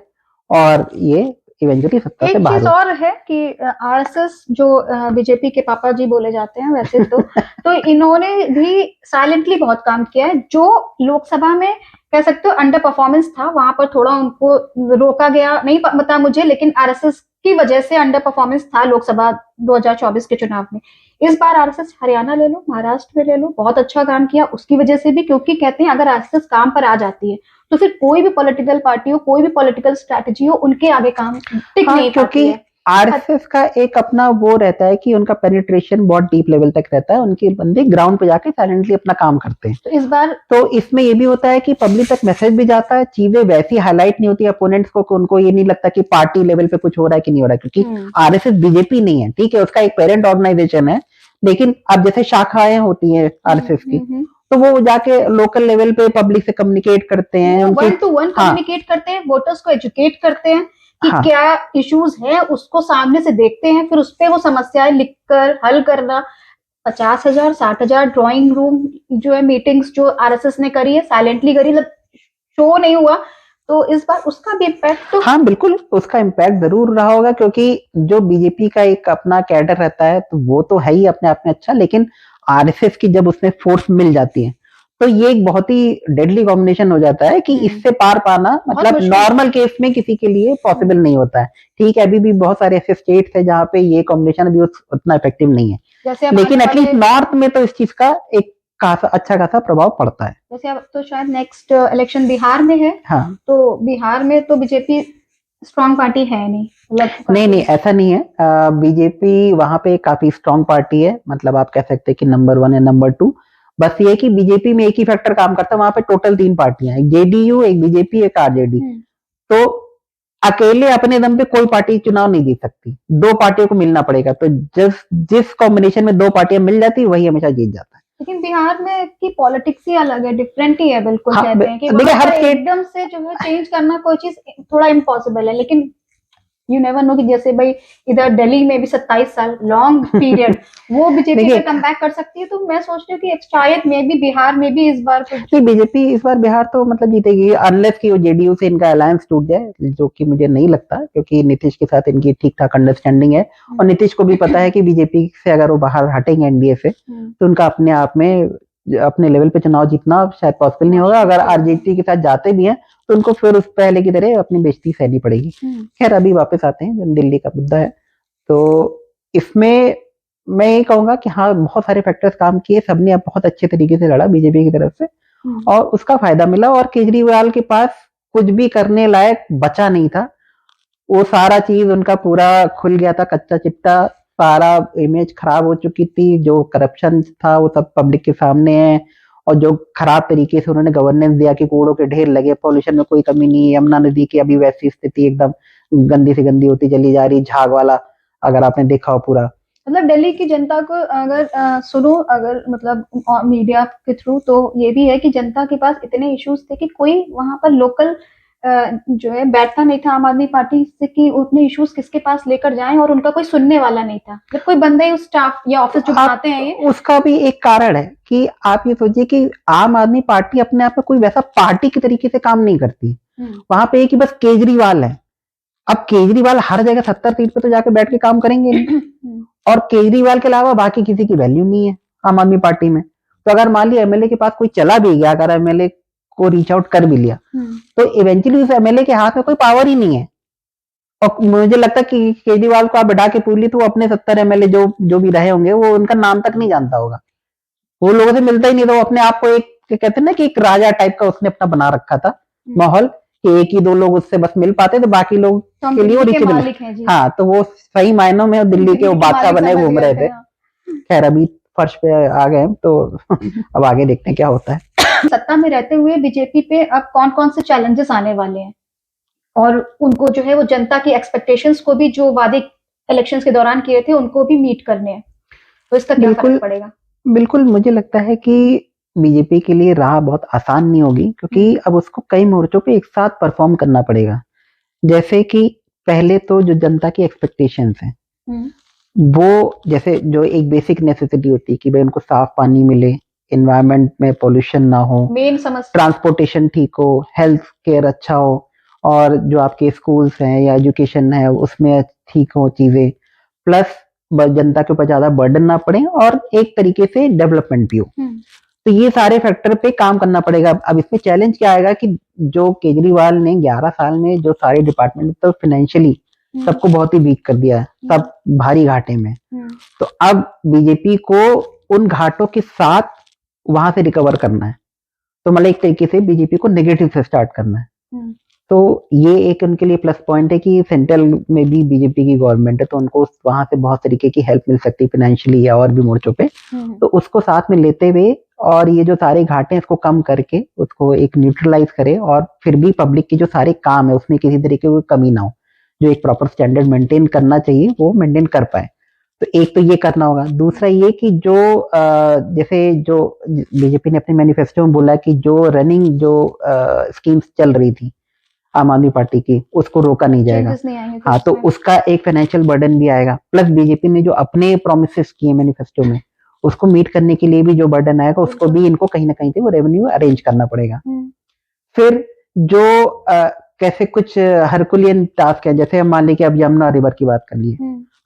Speaker 2: और ये इवेंचुअली सत्ता से बाहर।
Speaker 1: एक चीज और है कि आरएसएस जो बीजेपी के पापा जी बोले जाते हैं वैसे तो इन्होंने भी साइलेंटली बहुत काम किया है। जो लोकसभा में कह सकते हो अंडर परफॉर्मेंस था, वहां पर थोड़ा उनको रोका गया, नहीं पता मुझे, लेकिन आरएसएस की वजह से अंडर परफॉर्मेंस था लोकसभा 2024 के चुनाव में। इस बार आरएसएस हरियाणा ले लो, महाराष्ट्र में ले लो, बहुत अच्छा काम किया उसकी वजह से भी, क्योंकि कहते हैं अगर आरएसएस काम पर आ जाती है तो फिर कोई भी पॉलिटिकल पार्टी हो, कोई भी पॉलिटिकल स्ट्रैटेजी हो, उनके आगे काम टिक नहीं पाती है।
Speaker 2: आरएसएस का एक अपना वो रहता है कि उनका पेनिट्रेशन बहुत डीप लेवल तक रहता है, उनके बंदे ग्राउंड पे जाके साइलेंटली अपना काम करते हैं।
Speaker 1: तो इस बार
Speaker 2: तो इसमें ये भी होता है कि पब्लिक तक मैसेज भी जाता है, चीजें वैसी हाईलाइट नहीं होती अपोनेंट्स को, उनको ये नहीं लगता कि पार्टी लेवल पे कुछ हो रहा है कि नहीं हो रहा है, क्योंकि आरएसएस बीजेपी नहीं है, ठीक है, उसका एक पेरेंट ऑर्गेनाइजेशन है, लेकिन अब जैसे शाखाएं होती है आरएसएस की, तो वो जाके लोकल लेवल पे पब्लिक से कम्युनिकेट करते हैं,
Speaker 1: वन टू वन कम्युनिकेट करते हैं, वोटर्स को एजुकेट करते हैं कि क्या इश्यूज है, उसको सामने से देखते हैं, फिर उस पे वो समस्याएं लिखकर हल करना। 50,000 60,000 ड्राइंग रूम जो है मीटिंग्स जो आरएसएस ने करी है, साइलेंटली करी, शो नहीं हुआ, तो इस बार उसका भी इम्पैक्ट तो
Speaker 2: हाँ बिल्कुल उसका इम्पैक्ट जरूर रहा होगा, क्योंकि जो बीजेपी का एक अपना कैडर रहता है तो वो तो है ही अपने आप में अच्छा, लेकिन आरएसएस की जब उसमें फोर्स मिल जाती है तो ये एक बहुत ही डेडली कॉम्बिनेशन हो जाता है कि इससे पार पाना मतलब नॉर्मल केस में किसी के लिए पॉसिबल नहीं होता है। ठीक है, अभी भी बहुत सारे ऐसे स्टेट्स है जहाँ पे ये कॉम्बिनेशन अभी उतना इफेक्टिव नहीं है, लेकिन एटलीस्ट नॉर्थ में तो इस चीज का एक अच्छा खासा प्रभाव पड़ता है।
Speaker 1: जैसे अब तो शायद नेक्स्ट इलेक्शन बिहार में है,
Speaker 2: हाँ,
Speaker 1: तो बिहार में तो बीजेपी स्ट्रॉन्ग पार्टी है नहीं,
Speaker 2: नहीं ऐसा नहीं है। बीजेपी वहां पे काफी स्ट्रॉन्ग पार्टी है, मतलब आप कह सकते हैं कि नंबर 1 है, नंबर 2 बस ये कि बीजेपी में एक ही फैक्टर काम करता है, वहां पे टोटल 3 पार्टियां, एक जेडीयू, एक बीजेपी, एक आरजेडी। तो अकेले अपने दम पे कोई पार्टी चुनाव नहीं जीत सकती, 2 पार्टियों को मिलना पड़ेगा, तो जिस कॉम्बिनेशन में 2 पार्टियां मिल जाती वही हमेशा जीत जाता है।
Speaker 1: लेकिन बिहार में की पॉलिटिक्स ही अलग है, डिफरेंट ही है बिल्कुल। कहते हैं कि
Speaker 2: हर
Speaker 1: एकदम से जो है चेंज करना कोई चीज थोड़ा इम्पॉसिबल है, लेकिन यू नेवर नो कि जैसे भाई इधर दिल्ली में भी 27 साल लॉन्ग पीरियड वो बीजेपी
Speaker 2: देखिए
Speaker 1: पे कम बैक कर सकती है, तो मैं सोच रही हूँ कि शायद में भी बिहार में भी इस बार कुछ
Speaker 2: नहीं, बीजेपी इस बार बिहार तो मतलब जीतेगी अनलेस कि वो जेडीयू से इनका अलायंस टूट जाए, जो कि मुझे नहीं लगता, क्योंकि नीतीश के साथ इनकी ठीक ठाक अंडरस्टैंडिंग है और नीतीश को भी पता है कि बीजेपी से अगर वो बाहर हटेंगे एनडीए से तो उनका अपने आप में अपने लेवल पे चुनाव जीतना शायद पॉसिबल नहीं होगा। अगर आरजेडी के साथ जाते भी हैं तो उनको फिर उस पहले की तरह अपनी बेइज्जती सहनी पड़ेगी। खैर अभी वापस आते हैं जो दिल्ली का मुद्दा है, तो इसमें मैं ये कहूंगा कि हाँ बहुत सारे फैक्टर्स काम किए, सबने अब बहुत अच्छे तरीके से लड़ा बीजेपी की तरफ से और उसका फायदा मिला और केजरीवाल के पास कुछ भी करने लायक बचा नहीं था। वो सारा चीज उनका पूरा खुल गया था, कच्चा चिट्टा, सारा इमेज खराब हो चुकी थी, जो करप्शन था वो सब पब्लिक के सामने है और जो खराब तरीके से उन्होंने गवर्नेंस दिया कि कूड़ों के ढेर लगे, पॉल्यूशन में कोई कमी नहीं, यमुना नदी की अभी वैसी स्थिति एकदम गंदी से गंदी होती चली जा रही, झाग वाला अगर आपने देखा हो पूरा।
Speaker 1: मतलब दिल्ली की जनता को अगर सुनो, अगर मतलब मीडिया के थ्रू, तो ये भी है कि जनता के पास इतने इश्यूज थे कि कोई वहां पर लोकल जो है बैठता नहीं था आम आदमी पार्टी से कि उतने इश्यूज किसके पास लेकर जाएं, और उनका कोई सुनने वाला नहीं था। जब कोई बंदे उस स्टाफ या ऑफिस जो बनाते हैं ये,
Speaker 2: उसका भी एक कारण है कि आप ये सोचिए कि आम आदमी पार्टी अपने आप में कोई वैसा पार्टी के तरीके से काम नहीं करती। वहां पे एक ही बस केजरीवाल है। अब केजरीवाल हर जगह 70 सीट पे तो जाके बैठ के काम करेंगे नहीं और केजरीवाल के अलावा बाकी किसी की वैल्यू नहीं है आम आदमी पार्टी में। तो अगर मान लिया एमएलए के पास कोई चला भी गया, अगर एमएलए को रीच आउट कर भी लिया तो इवेंचुअली उस एमएलए के हाथ में कोई पावर ही नहीं है। और मुझे लगता है कि केजरीवाल को आप बढ़ा के पूछ ली तो वो अपने 70 एमएलए जो भी रहे होंगे वो उनका नाम तक नहीं जानता होगा, वो लोगों से मिलता ही नहीं था। वो अपने आप को एक कहते हैं ना कि एक राजा टाइप का उसने अपना बना रखा था माहौल, कि एक ही दो लोग उससे बस मिल पाते थे, बाकी लोग
Speaker 1: तो
Speaker 2: के लिए वो रीचेबल। हाँ, तो वो सही मायनों में दिल्ली के वो बादशाह बने घूम रहे थे। खैर अभी फर्श पे आ गए हम, तो अब आगे देखते हैं क्या होता है।
Speaker 1: सत्ता में रहते हुए बीजेपी पे अब कौन कौन से चैलेंजेस आने वाले हैं, और उनको जो है वो जनता की एक्सपेक्टेशंस को भी, जो वादे इलेक्शंस के दौरान किए थे, उनको भी मीट करने हैं, तो इसका क्या फर्क पड़ेगा?
Speaker 2: बिल्कुल मुझे लगता है कि बीजेपी के लिए राह बहुत आसान नहीं होगी, क्योंकि अब उसको कई मोर्चों पे एक साथ परफॉर्म करना पड़ेगा। जैसे कि पहले तो जो जनता की एक्सपेक्टेशंस हैं वो, जैसे जो एक बेसिक नेसेसिटी होती है कि भाई उनको साफ पानी मिले, एनवायरनमेंट में पोल्यूशन ना हो,
Speaker 1: मेन समस्या
Speaker 2: ट्रांसपोर्टेशन ठीक हो, हेल्थ केयर अच्छा हो, और जो आपके स्कूल्स हैं या एजुकेशन है उसमें ठीक हो चीजें, प्लस जनता के ऊपर ज्यादा बर्डन ना पड़े और एक तरीके से डेवलपमेंट भी हो। तो ये सारे फैक्टर पे काम करना पड़ेगा। अब इसमें चैलेंज क्या आएगा कि जो केजरीवाल ने 11 साल में जो सारे डिपार्टमेंट तो फाइनेंशियली सबको बहुत ही वीक कर दिया है, सब भारी घाटे में। तो अब बीजेपी को उन घाटों के साथ वहां से रिकवर करना है, तो मतलब एक तरीके से बीजेपी को नेगेटिव से स्टार्ट करना है। तो ये एक उनके लिए प्लस पॉइंट है कि सेंट्रल में भी बीजेपी की गवर्नमेंट है, तो उनको वहां से बहुत तरीके की हेल्प मिल सकती है फाइनेंशियली या और भी मोर्चों पे। तो उसको साथ में लेते हुए और ये जो सारे घाटे हैं इसको कम करके उसको एक न्यूट्रलाइज करे, और फिर भी पब्लिक की जो सारे काम है उसमें किसी तरीके की कमी ना हो, जो एक प्रॉपर स्टैंडर्ड मेंटेन करना चाहिए वो मेंटेन कर पाए। तो एक तो ये करना होगा। दूसरा ये कि जो जैसे जो बीजेपी ने अपने मैनिफेस्टो में बोला कि जो रनिंग जो स्कीम्स चल रही थी आम आदमी पार्टी की उसको रोका नहीं जाएगा। हाँ, तो उसका एक फाइनेंशियल बर्डन भी आएगा, प्लस बीजेपी ने जो अपने प्रोमिसेस किए मैनिफेस्टो में उसको मीट करने के लिए भी जो बर्डन आएगा उसको भी इनको कहीं ना कहीं से वो रेवेन्यू अरेंज करना पड़ेगा। फिर जो कैसे कुछ हरकुलियन टास्क है, जैसे हम मान लीजिए अब यमुना रिवर की बात कर लिए,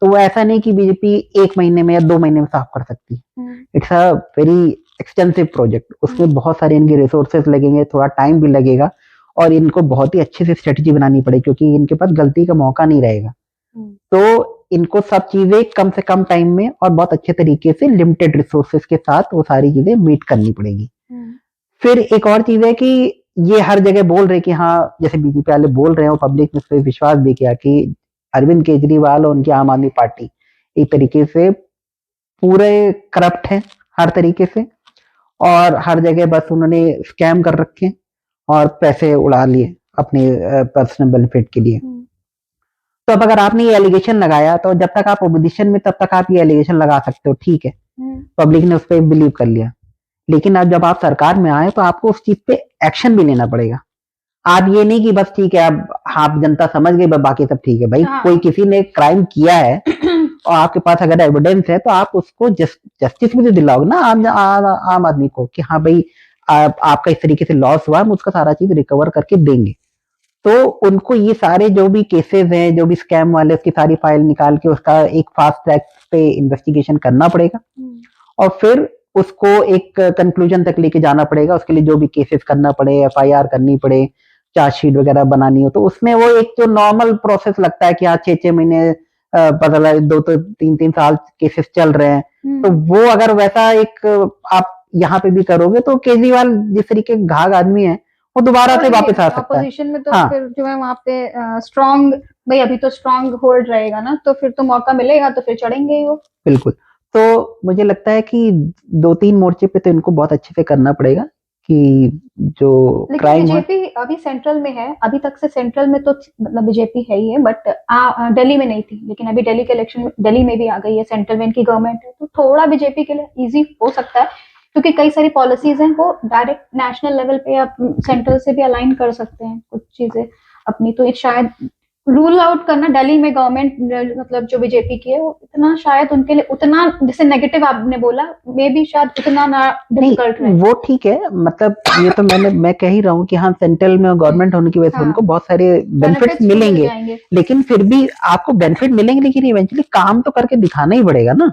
Speaker 2: तो वो ऐसा नहीं कि बीजेपी 1 महीने में या 2 महीने में साफ कर सकती है। It's a very extensive project, उसमें बहुत सारे इनके रिसोर्सेज लगेंगे, थोड़ा टाइम भी लगेगा और इनको बहुत ही अच्छे से स्ट्रेटेजी बनानी पड़ेगी, क्योंकि इनके पास गलती का मौका नहीं रहेगा। तो इनको सब चीजें कम से कम टाइम में और बहुत अच्छे तरीके से लिमिटेड रिसोर्सेज के साथ वो सारी चीजें मीट करनी पड़ेगी। फिर एक और चीज है कि ये हर जगह बोल रहे कि हाँ, जैसे बीजेपी वाले बोल रहे हैं, पब्लिक ने इस पर विश्वास भी किया कि अरविंद केजरीवाल और उनकी आम आदमी पार्टी एक तरीके से पूरे करप्ट है हर तरीके से, और हर जगह बस उन्होंने स्कैम कर रखे और पैसे उड़ा लिए अपने पर्सनल बेनिफिट के लिए। तो अब अगर आपने ये एलिगेशन लगाया, तो जब तक आप ओपोजिशन में तब तक आप ये एलिगेशन लगा सकते हो, ठीक है, पब्लिक ने उस पर बिलीव कर लिया। लेकिन अब जब आप सरकार में आए तो आपको उस चीज पे एक्शन भी लेना पड़ेगा। आप ये नहीं कि बस ठीक है अब आप जनता समझ गई बस बाकी सब ठीक है भाई।
Speaker 1: हाँ।
Speaker 2: कोई किसी ने क्राइम किया है और आपके पास अगर एविडेंस है तो आप उसको जस्टिस भी तो दिलाओगे ना आम आदमी को कि हाँ भाई आपका इस तरीके से लॉस हुआ हम उसका सारा चीज रिकवर करके देंगे। तो उनको ये सारे जो भी केसेस हैं जो भी स्कैम वाले उसकी सारी फाइल निकाल के उसका एक फास्ट ट्रैक पे इन्वेस्टिगेशन करना पड़ेगा और फिर उसको एक कंक्लूजन तक लेके जाना पड़ेगा। उसके लिए जो भी केसेस करना पड़े एफआईआर करनी पड़े चार्जशीट वगैरह बनानी हो तो उसमें वो एक जो नॉर्मल प्रोसेस लगता है कि हाँ 6-6 महीने पता लगा 2-3 साल केसेस चल रहे हैं तो वो अगर वैसा एक आप यहाँ पे भी करोगे तो केजरीवाल जिस तरीके घाघ आदमी है वो दोबारा से वापस आ सकता है।
Speaker 1: अपोजिशन में तो
Speaker 2: हाँ
Speaker 1: फिर जो है वहाँ पे स्ट्रांग भाई अभी तो स्ट्रांग होल्ड रहेगा ना तो फिर तो मौका मिलेगा तो फिर चढ़ेंगे ही वो।
Speaker 2: बिल्कुल। तो मुझे लगता है कि 2-3 मोर्चे पे तो इनको बहुत अच्छे से करना पड़ेगा कि जो
Speaker 1: लेकिन
Speaker 2: क्राइम है
Speaker 1: बीजेपी अभी सेंट्रल में है अभी तक से सेंट्रल में तो मतलब बीजेपी है ही है बट दिल्ली में नहीं थी लेकिन अभी दिल्ली के इलेक्शन में दिल्ली में भी आ गई है सेंट्रल में इनकी गवर्नमेंट है तो थोड़ा बीजेपी के लिए इजी हो सकता है क्योंकि कई सारी पॉलिसीज हैं वो डायरेक्ट नेशनल लेवल पे या सेंट्रल से भी अलाइन कर सकते हैं कुछ चीजें अपनी तो शायद रूल आउट करना दिल्ली में गवर्नमेंट मतलब जो बीजेपी की है वो इतना शायद उनके लिए उतना जैसे नेगेटिव आपने बोला मे बी शायद उतना ना डिफिकल्ट रहे।
Speaker 2: वो ठीक है मतलब ये तो मैं कह ही रहा हूँ कि हाँ सेंट्रल में गवर्नमेंट होने की वजह से
Speaker 1: हाँ,
Speaker 2: उनको बहुत सारे बेनिफिट्स मिलेंगे लेकिन फिर भी आपको बेनिफिट मिलेंगे लेकिन इवेंचुअली काम तो करके दिखाना ही पड़ेगा ना।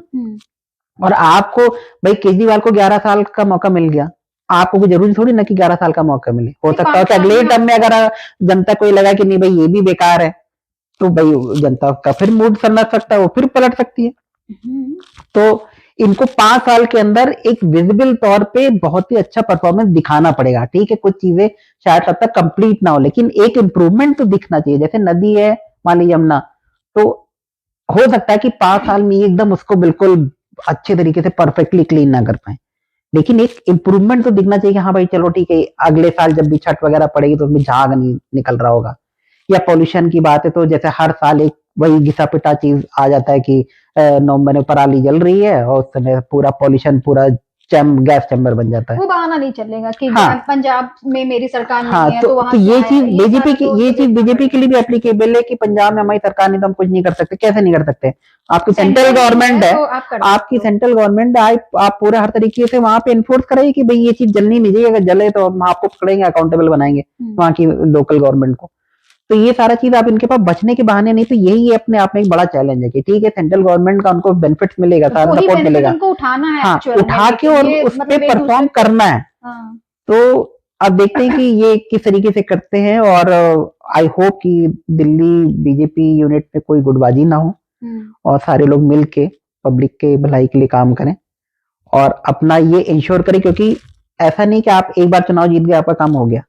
Speaker 2: और आपको भाई केजरीवाल को 11 साल का मौका मिल गया आपको कोई जरूरी थोड़ी ना कि 11 साल का मौका मिले। हो सकता है कि अगले टर्म में अगर जनता को लगा कि नहीं भाई ये भी बेकार है तो भाई जनता का फिर मूड समझ सकता है वो फिर पलट सकती है। तो इनको 5 साल के अंदर एक विजिबल तौर पे बहुत ही अच्छा परफॉर्मेंस दिखाना पड़ेगा। ठीक है कुछ चीजें शायद तब तक कंप्लीट ना हो लेकिन एक इम्प्रूवमेंट तो दिखना चाहिए। जैसे नदी है मान लीजिए यमुना तो हो सकता है कि 5 साल में एकदम उसको बिल्कुल अच्छे तरीके से परफेक्टली क्लीन ना कर पाए लेकिन एक इम्प्रूवमेंट तो दिखना चाहिए कि हाँ भाई चलो ठीक है अगले साल जब भी छठ वगैरह पड़ेगी तो उसमें झाग नहीं निकल रहा होगा। या पॉल्यूशन की बात है तो जैसे हर साल एक वही घिसा पिटा चीज आ जाता है कि नवंबर में पराली जल रही है और उस समय पूरा पॉल्यूशन पूरा गैस चैम्बर बन जाता है।
Speaker 1: वो बहाना नहीं चलेगा कि
Speaker 2: हाँ
Speaker 1: पंजाब में मेरी सरकार नहीं
Speaker 2: हाँ
Speaker 1: है
Speaker 2: तो
Speaker 1: वहां
Speaker 2: तो ये चीज बीजेपी की
Speaker 1: तो
Speaker 2: ये चीज बीजेपी के लिए भी एप्लीकेबल है कि पंजाब में हमारी सरकार नहीं तो हम कुछ नहीं कर सकते। कैसे नहीं कर सकते आपकी सेंट्रल गवर्नमेंट है
Speaker 1: तो
Speaker 2: आपकी सेंट्रल गवर्नमेंट आप पूरा हर तरीके से वहां पे इन्फोर्स करेगी कि भाई ये चीज जलनी नहीं चाहिए अगर जले तो हम आपको पकड़ेंगे अकाउंटेबल बनाएंगे वहां की लोकल गवर्नमेंट को। तो ये सारा चीज आप इनके पास बचने के बहाने नहीं तो यही अपने आप में एक बड़ा चैलेंज है कि ठीक है सेंट्रल गवर्नमेंट का उनको बेनिफिट मिलेगा सारा सपोर्ट मिलेगा
Speaker 1: उनको उठाना है
Speaker 2: हाँ उठा के और उस पर परफॉर्म करना है। तो अब देखते हैं कि ये किस तरीके से करते हैं और आई होप कि दिल्ली बीजेपी यूनिट में कोई गुटबाजी ना हो और सारे लोग मिल के पब्लिक के भलाई के लिए काम करें और अपना ये इंश्योर करें क्योंकि ऐसा नहीं कि आप एक बार चुनाव जीत गए आपका काम हो गया।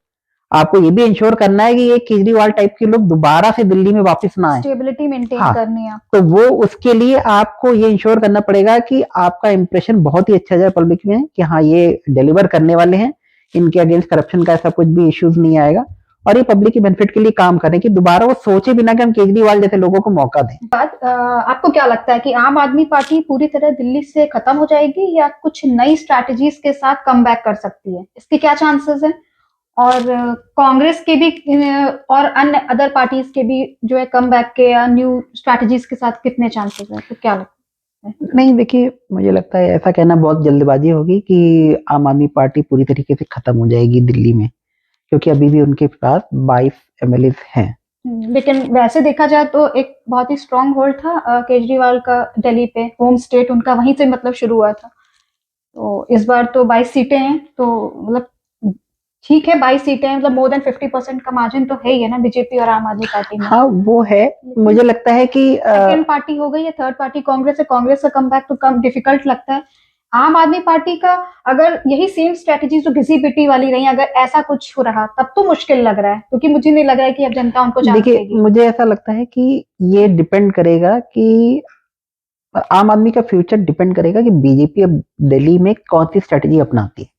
Speaker 2: आपको ये भी इंश्योर करना है कि ये केजरीवाल टाइप के लोग दोबारा से दिल्ली में वापस ना आए
Speaker 1: स्टेबिलिटी मेंटेन करनी है
Speaker 2: तो वो उसके लिए आपको ये इंश्योर करना पड़ेगा कि आपका इंप्रेशन बहुत ही अच्छा जाए पब्लिक में कि हाँ ये डिलीवर करने वाले हैं इनके अगेंस्ट करप्शन का ऐसा कुछ भी इश्यूज नहीं आएगा और ये पब्लिक के बेनिफिट के लिए काम करें कि दोबारा वो सोचे बिना कि हम केजरीवाल जैसे लोगों को मौका दें।
Speaker 1: आपको क्या लगता है कि आम आदमी पार्टी पूरी तरह दिल्ली से खत्म हो जाएगी या कुछ नई स्ट्रैटेजीज के साथ कम बैक कर सकती है इसके क्या चांसेस हैं और कांग्रेस के भी और अन्य अदर पार्टीज के भी जो है कम बैक के या न्यू स्ट्रैटेजीज के साथ कितने चांसेस हैं तो क्या लगता है?
Speaker 2: नहीं देखिए मुझे लगता है ऐसा कहना बहुत जल्दबाजी होगी कि आम आदमी पार्टी पूरी तरीके से खत्म हो जाएगी दिल्ली में क्योंकि अभी भी उनके पास 22 एमएलए हैं।
Speaker 1: लेकिन वैसे देखा जाए तो एक बहुत ही स्ट्रांग होल्ड था केजरीवाल का दिल्ली पे होम स्टेट उनका वहीं से मतलब शुरू हुआ था तो इस बार तो 22 सीटें हैं तो मतलब ठीक है 22 सीटें मतलब मोर देन 50% का मार्जिन तो है ही है ना बीजेपी और आम आदमी पार्टी में।
Speaker 2: हाँ वो है मुझे लगता है कि
Speaker 1: सेकंड पार्टी हो गई है थर्ड पार्टी कांग्रेस है कांग्रेस का कम बैक तो कम डिफिकल्ट लगता है। आम आदमी पार्टी का अगर यही सेम स्ट्रेटेजी जो घिसी पिटी वाली रही अगर ऐसा कुछ हो रहा तब तो मुश्किल लग रहा है क्योंकि मुझे नहीं लग रहा है कि अब जनता उनको चांस देगी।
Speaker 2: देखिए मुझे ऐसा लगता है कि ये डिपेंड करेगा कि आम आदमी का फ्यूचर डिपेंड करेगा कि बीजेपी अब दिल्ली में कौन सी स्ट्रेटेजी अपनाती है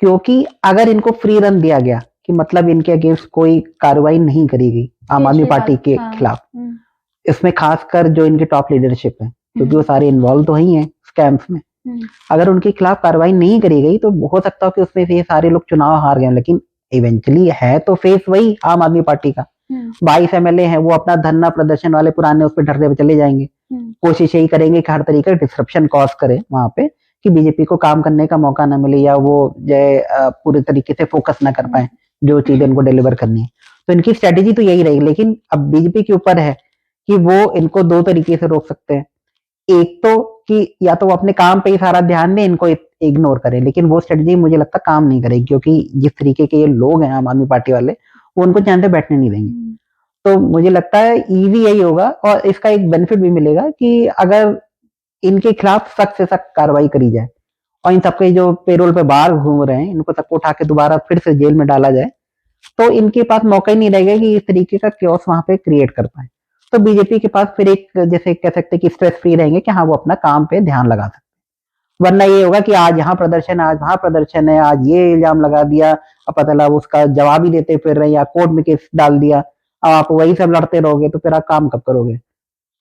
Speaker 2: क्योंकि अगर इनको फ्री रन दिया गया कि मतलब इनके अगेंस्ट कोई कार्रवाई नहीं करी गई आम आदमी पार्टी के खिलाफ इसमें खासकर जो इनके टॉप लीडरशिप है क्योंकि वो सारे इन्वॉल्व तो ही हैं स्कैम्स में अगर उनके खिलाफ कार्रवाई नहीं करी गई तो हो सकता है कि उसमें से ये सारे लोग चुनाव हार गए लेकिन इवेंचुअली है तो फेस वही आम आदमी पार्टी का। 22 एमएलए हैं, वो अपना धरना प्रदर्शन वाले पुराने उस पर धरने पे चले जाएंगे। कोशिश यही करेंगे कि हर तरीके का डिस्ट्रप्शन कॉज करे वहां पे, कि बीजेपी को काम करने का मौका ना मिले या वो पूरे तरीके से फोकस ना कर पाए जो चीजें उनको डिलीवर करनी है। तो इनकी स्ट्रेटेजी तो यही रहेगी, लेकिन अब बीजेपी के ऊपर है कि वो इनको दो तरीके से रोक सकते हैं। एक तो कि या तो वो अपने काम पे ही सारा ध्यान दें, इनको इग्नोर करें, लेकिन वो स्ट्रेटजी मुझे लगता काम नहीं करेगी, क्योंकि जिस तरीके के ये लोग हैं आम आदमी पार्टी वाले, वो उनको चैन से बैठने नहीं देंगे। तो मुझे लगता है इजी यही होगा, और इसका एक बेनिफिट भी मिलेगा कि अगर इनके खिलाफ सख्त से सख्त कार्रवाई करी जाए और इन सबके जो पेरोल पे बाहर घूम रहे हैं इनको सबको उठा के दोबारा फिर से जेल में डाला जाए, तो इनके पास मौका ही नहीं रहेगा कि इस तरीके का क्योस वहां पे क्रिएट कर पाए। तो बीजेपी के पास फिर एक जैसे कह सकते हैं कि स्ट्रेस फ्री रहेंगे कि हाँ वो अपना काम पे ध्यान लगा सकते। वरना ये होगा कि आज यहाँ प्रदर्शन है, आज वहां प्रदर्शन है, आज ये इल्जाम लगा दिया, अब पता लगा उसका जवाब ही देते फिर रहे, या कोर्ट में केस डाल दिया, अब आप वही सब लड़ते रहोगे तो फिर आप काम कब करोगे।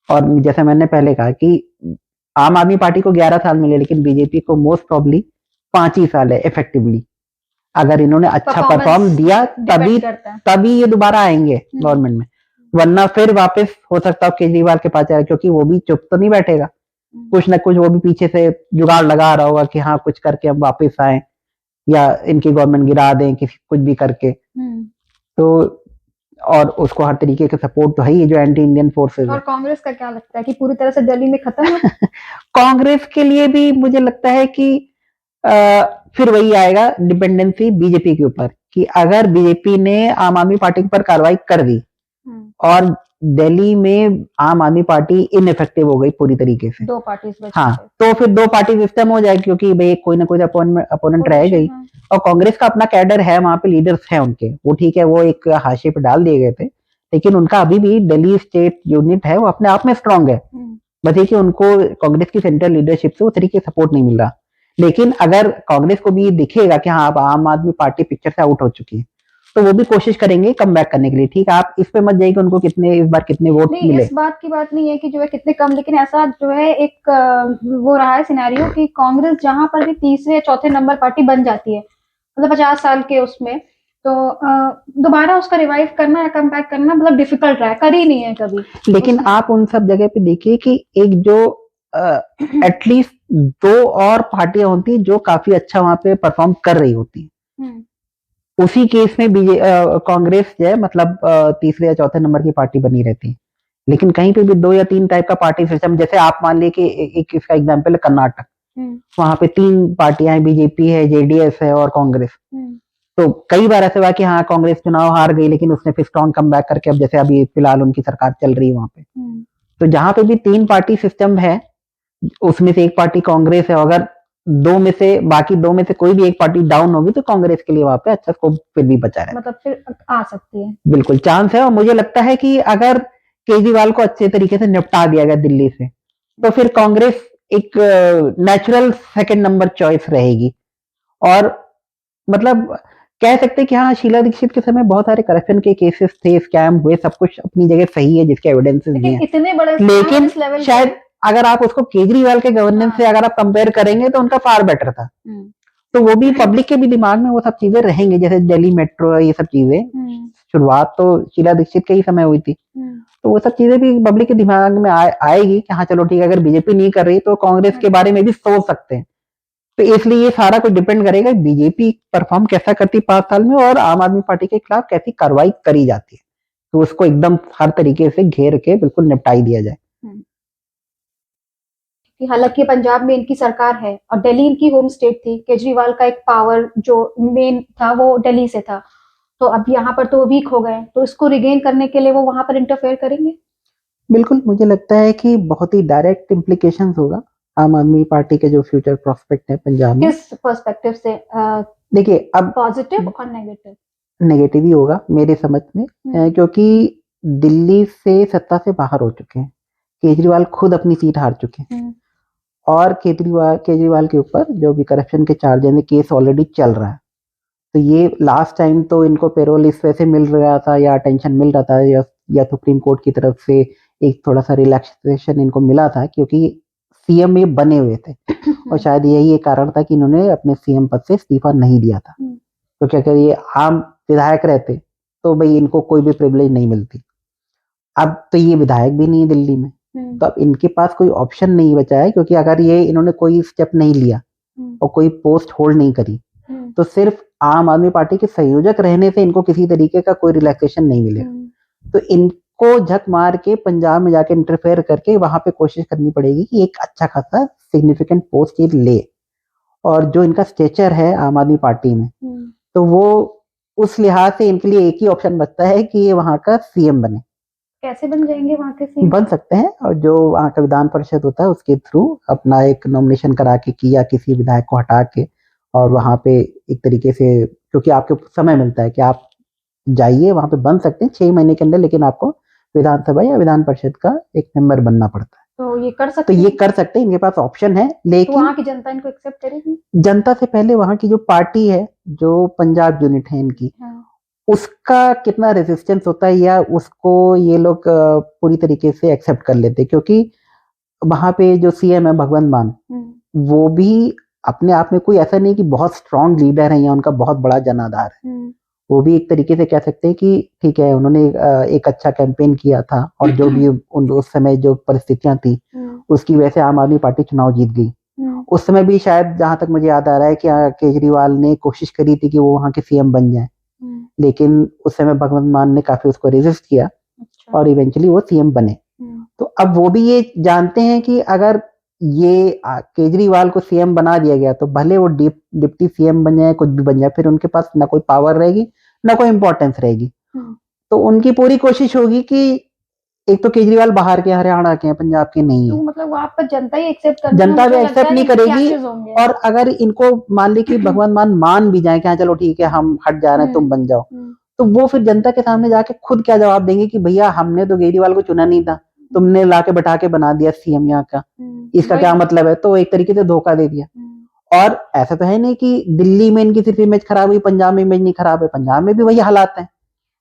Speaker 2: और जैसे मैंने पहले कहा कि आम आदमी पार्टी को 11 साल मिले, लेकिन बीजेपी को मोस्ट प्रॉब्ली 5 ही साल है इफेक्टिवली। अगर इन्होंने अच्छा परफॉर्म दिया तभी ये दोबारा आएंगे गवर्नमेंट में, वरना फिर वापस हो सकता है केजरीवाल के पास जाए, क्योंकि वो भी चुप तो नहीं बैठेगा, कुछ ना कुछ वो भी पीछे से जुगाड़ लगा रहा होगा कि हाँ कुछ करके हम वापस आए या इनकी गवर्नमेंट गिरा दें किसी कुछ भी करके। तो और उसको हर तरीके का सपोर्ट तो है ही जो एंटी इंडियन फोर्सेस है।
Speaker 1: और कांग्रेस का क्या लगता है कि पूरी तरह से दिल्ली में खत्म है?
Speaker 2: कांग्रेस के लिए भी मुझे लगता है कि फिर वही आएगा डिपेंडेंसी बीजेपी के ऊपर, कि अगर बीजेपी ने आम आदमी पार्टी पर कार्रवाई कर दी और दिल्ली में आम आदमी पार्टी इनइफेक्टिव हो गई पूरी तरीके से,
Speaker 1: 2 पार्टीज
Speaker 2: हाँ, तो फिर 2 पार्टी सिस्टम हो जाएगी, क्योंकि भाई कोई ना कोई अपोनेंट रह गई। और कांग्रेस का अपना कैडर है, वहां पे लीडर्स हैं उनके, वो ठीक है वो एक हाशिए पे डाल दिए गए थे, लेकिन उनका अभी भी दिल्ली स्टेट यूनिट है वो अपने आप में स्ट्रांग है। बस ये कि उनको कांग्रेस की सेंट्रल लीडरशिप से वो तरीके सपोर्ट नहीं मिल रहा। लेकिन अगर कांग्रेस को भी दिखेगा कि हाँ अब आम आदमी पार्टी पिक्चर से आउट हो चुकी है, तो वो भी कोशिश करेंगे कम बैक करने के लिए। ठीक है, आप इस पे मत जाइए कि उनको कितने इस बार कितने वोट मिले।
Speaker 1: इस बात की बात नहीं है कि जो है कितने कम, लेकिन ऐसा जो है एक वो रहा है सिनेरियो कि कांग्रेस जहां पर भी तीसरे या चौथे नंबर पार्टी बन जाती है, मतलब 50 साल के उसमें, तो दोबारा उसका रिवाइव करना या कम बैक करना मतलब डिफिकल्ट रहा है, कर ही नहीं है कभी।
Speaker 2: लेकिन आप उन सब जगह पे देखिए कि एक जो एटलीस्ट 2 और पार्टियां होती हैं जो काफी अच्छा वहां पे परफॉर्म कर रही होती है। उसी केस में कांग्रेस जो है मतलब तीसरे या चौथे नंबर की पार्टी बनी रहती है। लेकिन कहीं पे भी 2 या 3 टाइप का पार्टी सिस्टम, जैसे आप मान लीजिए कि एक इसका एग्जांपल है कर्नाटक, वहां पे 3 पार्टियां हैं, बीजेपी है, जेडीएस है और कांग्रेस। तो कई बार ऐसे हुआ कि हाँ कांग्रेस चुनाव हार गई, लेकिन उसने फिर स्ट्रॉन्ग कम बैक करके अब जैसे अभी फिलहाल उनकी सरकार चल रही है वहां पे। तो जहां पे भी 3 पार्टी सिस्टम है, उसमें से एक पार्टी कांग्रेस है, अगर बाकी 2 में से कोई भी एक पार्टी डाउन होगी तो कांग्रेस के लिए वहां पे अच्छा स्कोप फिर भी बचा है,
Speaker 1: मतलब फिर आ सकती है,
Speaker 2: बिल्कुल चांस है। और मुझे लगता है कि अगर केजरीवाल को अच्छे तरीके से निपटा दिया गया दिल्ली से, तो फिर कांग्रेस एक नेचुरल सेकंड नंबर चॉइस रहेगी। और मतलब कह सकते हैं कि हाँ शीला दीक्षित के समय बहुत सारे करप्शन के केसेस थे, स्कैम हुए, सब कुछ अपनी जगह सही है जिसके एविडेंसेस भी हैं,
Speaker 1: इतने बड़े
Speaker 2: लेकिन शायद अगर आप उसको केजरीवाल के गवर्नेंस से अगर आप कंपेयर करेंगे तो उनका फार बेटर था। तो वो भी पब्लिक के भी दिमाग में वो सब चीजें रहेंगी, जैसे दिल्ली मेट्रो ये सब चीजें शुरुआत तो शीला दीक्षित के ही समय हुई थी, तो वो सब चीजें भी पब्लिक के दिमाग में आएगी कि हाँ चलो ठीक है, अगर बीजेपी नहीं कर रही तो कांग्रेस के बारे में भी सोच सकते हैं। तो इसलिए ये सारा कुछ डिपेंड करेगा बीजेपी परफॉर्म कैसा करती 5 साल में और आम आदमी पार्टी के खिलाफ कैसी कार्रवाई करी जाती है, तो उसको एकदम हर तरीके से घेर के बिल्कुल निपटाई दिया जाए।
Speaker 1: हालांकि पंजाब में इनकी सरकार है और दिल्ली इनकी होम स्टेट थी, केजरीवाल का एक पावर जो मेन था वो दिल्ली से था, तो अब यहाँ पर तो वीक हो गए, तो इसको रिगेन करने के लिए वो वहां पर इंटरफेयर करेंगे।
Speaker 2: बिल्कुल, मुझे लगता है कि बहुत ही डायरेक्ट इम्प्लीकेशंस होगा आम आदमी पार्टी के जो फ्यूचर प्रोस्पेक्ट है पंजाब में।
Speaker 1: किस पर्सपेक्टिव से?
Speaker 2: देखिए अब
Speaker 1: पॉजिटिव और नेगेटिव?
Speaker 2: नेगेटिव ही होगा मेरे समझ में, क्योंकि दिल्ली से सत्ता से बाहर हो चुके हैं, केजरीवाल खुद अपनी सीट हार चुके हैं, और केजरीवाल के ऊपर जो भी करप्शन के चार्जेस हैं केस ऑलरेडी चल रहा है। तो ये लास्ट टाइम तो इनको पेरोल इस वजह से मिल रहा था या अटेंशन मिल रहा था या सुप्रीम कोर्ट की तरफ से एक थोड़ा सा रिलैक्सेशन इनको मिला था, क्योंकि सीएम में बने हुए थे और शायद यही एक कारण था कि इन्होंने अपने सीएम पद से इस्तीफा नहीं दिया था। क्योंकि अगर ये आम विधायक रहते तो भाई इनको कोई भी प्रिविलेज नहीं मिलती। अब तो ये विधायक भी नहीं है दिल्ली में, तो अब इनके पास कोई ऑप्शन नहीं बचा है, क्योंकि अगर ये इन्होंने कोई स्टेप नहीं लिया और कोई पोस्ट होल्ड नहीं करी तो सिर्फ आम आदमी पार्टी के संयोजक रहने से इनको किसी तरीके का कोई रिलैक्सेशन नहीं मिलेगा। तो इनको झक मार के पंजाब में जाके इंटरफेयर करके वहां पे कोशिश करनी पड़ेगी कि एक अच्छा खासा सिग्निफिकेंट पोस्ट ये ले, और जो इनका स्टेचर है आम आदमी पार्टी में, तो वो उस लिहाज से इनके लिए एक ही ऑप्शन बचता है कि ये वहां का सीएम बने।
Speaker 1: कैसे बन जाएंगे वहां के सीएम?
Speaker 2: बन सकते हैं, और जो वहां का विधान परिषद होता है उसके थ्रू अपना एक नॉमिनेशन करा के या किसी विधायक को हटा के, और वहां पे एक तरीके से, क्योंकि आपको समय मिलता है कि आप जाइए वहां पे, बन सकते हैं 6 महीने के अंदर, लेकिन आपको विधानसभा या विधान परिषद का एक मेंबर बनना पड़ता है।
Speaker 1: तो ये कर
Speaker 2: तो
Speaker 1: सकते
Speaker 2: ये कर सकते हैं, इनके पास ऑप्शन है,
Speaker 1: तो
Speaker 2: लेकिन
Speaker 1: वहां की जनता इनको एक्सेप्ट करेगी?
Speaker 2: जनता से पहले वहां की जो पार्टी है, जो पंजाब यूनिट है इनकी, उसका कितना रेजिस्टेंस होता है या उसको ये लोग पूरी तरीके से एक्सेप्ट कर लेते हैं, क्योंकि वहां पे जो सीएम है भगवंत मान, वो भी अपने आप में कोई ऐसा नहीं कि बहुत स्ट्रांग लीडर है या उनका बहुत बड़ा जनाधार है। वो भी एक तरीके से कह सकते हैं कि ठीक है, उन्होंने एक अच्छा कैंपेन किया था, और जो भी उस समय जो परिस्थितियां थी उसकी वजह से आम आदमी पार्टी चुनाव जीत गई। उस समय भी शायद, जहां तक मुझे याद आ रहा है, कि केजरीवाल ने कोशिश करी थी कि वो वहां के सीएम बन जाए, लेकिन उस समय भगवंत मान ने काफी उसको रेजिस्ट किया, और इवेंचुअली वो सीएम बने। तो अब वो भी ये जानते हैं कि अगर ये केजरीवाल को सीएम बना दिया गया तो भले वो डिप्टी सीएम बन जाए, कुछ भी बन जाए, फिर उनके पास ना कोई पावर रहेगी ना कोई इंपॉर्टेंस रहेगी। तो उनकी पूरी कोशिश होगी कि एक तो केजरीवाल बाहर के, हरियाणा के हैं, पंजाब के नहीं है,
Speaker 1: तो मतलब वहां पर जनता ही एक्सेप्ट कर,
Speaker 2: जनता भी एक्सेप्ट नहीं करेगी। और अगर इनको मान ली कि भगवंत मान भी जाए कि हाँ चलो ठीक है हम हट जा रहे हैं, तुम बन जाओ, तो वो फिर जनता के सामने जाके खुद क्या जवाब देंगे कि भैया हमने तो केजरीवाल को चुना नहीं था, तुमने लाके बैठा के बना दिया सीएम यहाँ का, इसका क्या मतलब है? तो एक तरीके से धोखा दे दिया। और ऐसा तो है नहीं कि दिल्ली में इनकी सिर्फ इमेज खराब हुई, पंजाब में इमेज नहीं खराब है, पंजाब में भी वही हालात है।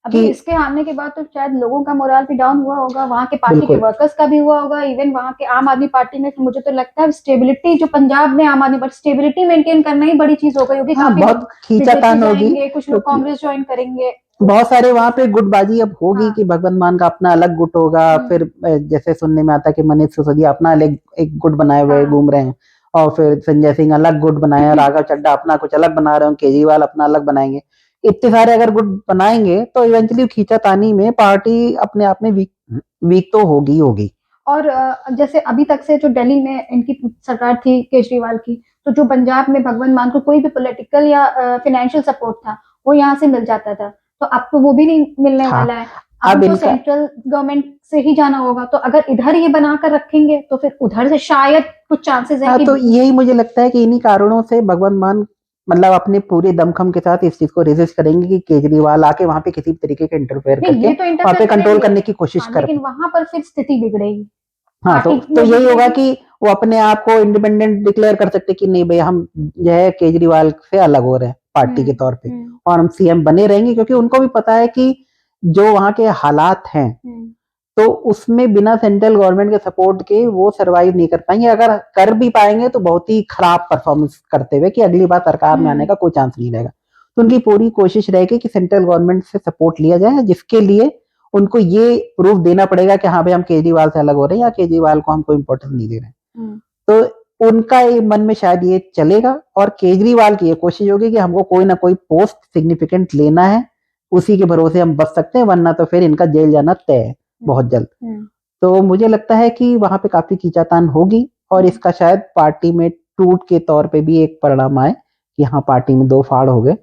Speaker 1: अभी इसके हारने के बाद तो शायद लोगों का मोरल भी डाउन हुआ होगा, वहाँ के पार्टी के वर्कर्स का भी हुआ होगा, इवन वहाँ के आम आदमी पार्टी में। मुझे तो लगता है स्टेबिलिटी जो पंजाब में आम आदमी पार्टी, स्टेबिलिटी मेंटेन करना ही बड़ी चीज हो गई होगी।
Speaker 2: हाँ, बहुत खींचातान होगी,
Speaker 1: कुछ लोग कांग्रेस ज्वाइन करेंगे,
Speaker 2: बहुत सारे वहां पे गुटबाजी अब होगी कि भगवंत मान का अपना अलग गुट होगा। फिर जैसे सुनने में आता है कि मनीष सिसोदिया अपना अलग एक गुट बनाए हुए घूम रहे हैं, और फिर संजय सिंह अलग गुट बनाया, राघव चड्ढा अपना कुछ अलग बना रहे हो, केजरीवाल अपना अलग बनाएंगे। इतने सारे अगर गुट बनाएंगे तो इवेंचुअली खींचातानी में पार्टी अपने आप में वीक तो होगी।
Speaker 1: और जैसे अभी तक से जो दिल्ली में इनकी सरकार थी केजरीवाल की, तो जो पंजाब में भगवंत मान को कोई भी पॉलिटिकल या फाइनेंशियल सपोर्ट था वो यहाँ से मिल जाता था, तो अब तो वो भी नहीं मिलने वाला है। अब तो सेंट्रल गवर्नमेंट से ही जाना होगा। तो अगर इधर ये बनाकर रखेंगे तो फिर उधर से शायद कुछ चांसेस है।
Speaker 2: तो यही मुझे लगता है कि इन्हीं कारणों से भगवंत मान मतलब अपने पूरे दमखम के साथ इस चीज को रेजिस्ट करेंगे कि केजरीवाल आके वहां पे किसी भी तरीके के इंटरफेयर करके वहां पे कंट्रोल करने की कोशिश कर,
Speaker 1: लेकिन वहां पर फिर स्थिति बिगड़ेगी।
Speaker 2: हाँ, तो यही होगा कि वो अपने आप को इंडिपेंडेंट डिक्लेयर कर सकते कि नहीं भाई हम जो है केजरीवाल से अलग हो रहे हैं पार्टी के तौर पे, और हम सीएम बने रहेंगे, क्योंकि उनको भी पता है कि जो वहां के हालात हैं तो उसमें बिना सेंट्रल गवर्नमेंट के सपोर्ट के वो सरवाइव नहीं कर पाएंगे। अगर कर भी पाएंगे तो बहुत ही खराब परफॉर्मेंस करते हुए कि अगली बार सरकार में आने का कोई चांस नहीं रहेगा। तो उनकी पूरी कोशिश रहेगी कि सेंट्रल गवर्नमेंट से सपोर्ट लिया जाए, जिसके लिए उनको ये प्रूफ देना पड़ेगा कि हाँ भाई हम केजरीवाल से अलग हो रहे हैं या केजरीवाल को हम कोई इंपॉर्टेंस नहीं दे रहे हैं। तो उनका मन में शायद ये चलेगा, और केजरीवाल की ये कोशिश होगी कि हमको कोई ना कोई पोस्ट सिग्निफिकेंट लेना है, उसी के भरोसे हम बच सकते हैं, वरना तो फिर इनका जेल जाना तय है बहुत जल्द। तो मुझे लगता है कि वहां पे काफी खींचातान होगी, और इसका शायद पार्टी में टूट के तौर पे भी एक परिणाम आए कि हाँ पार्टी में दो फाड़ हो गए,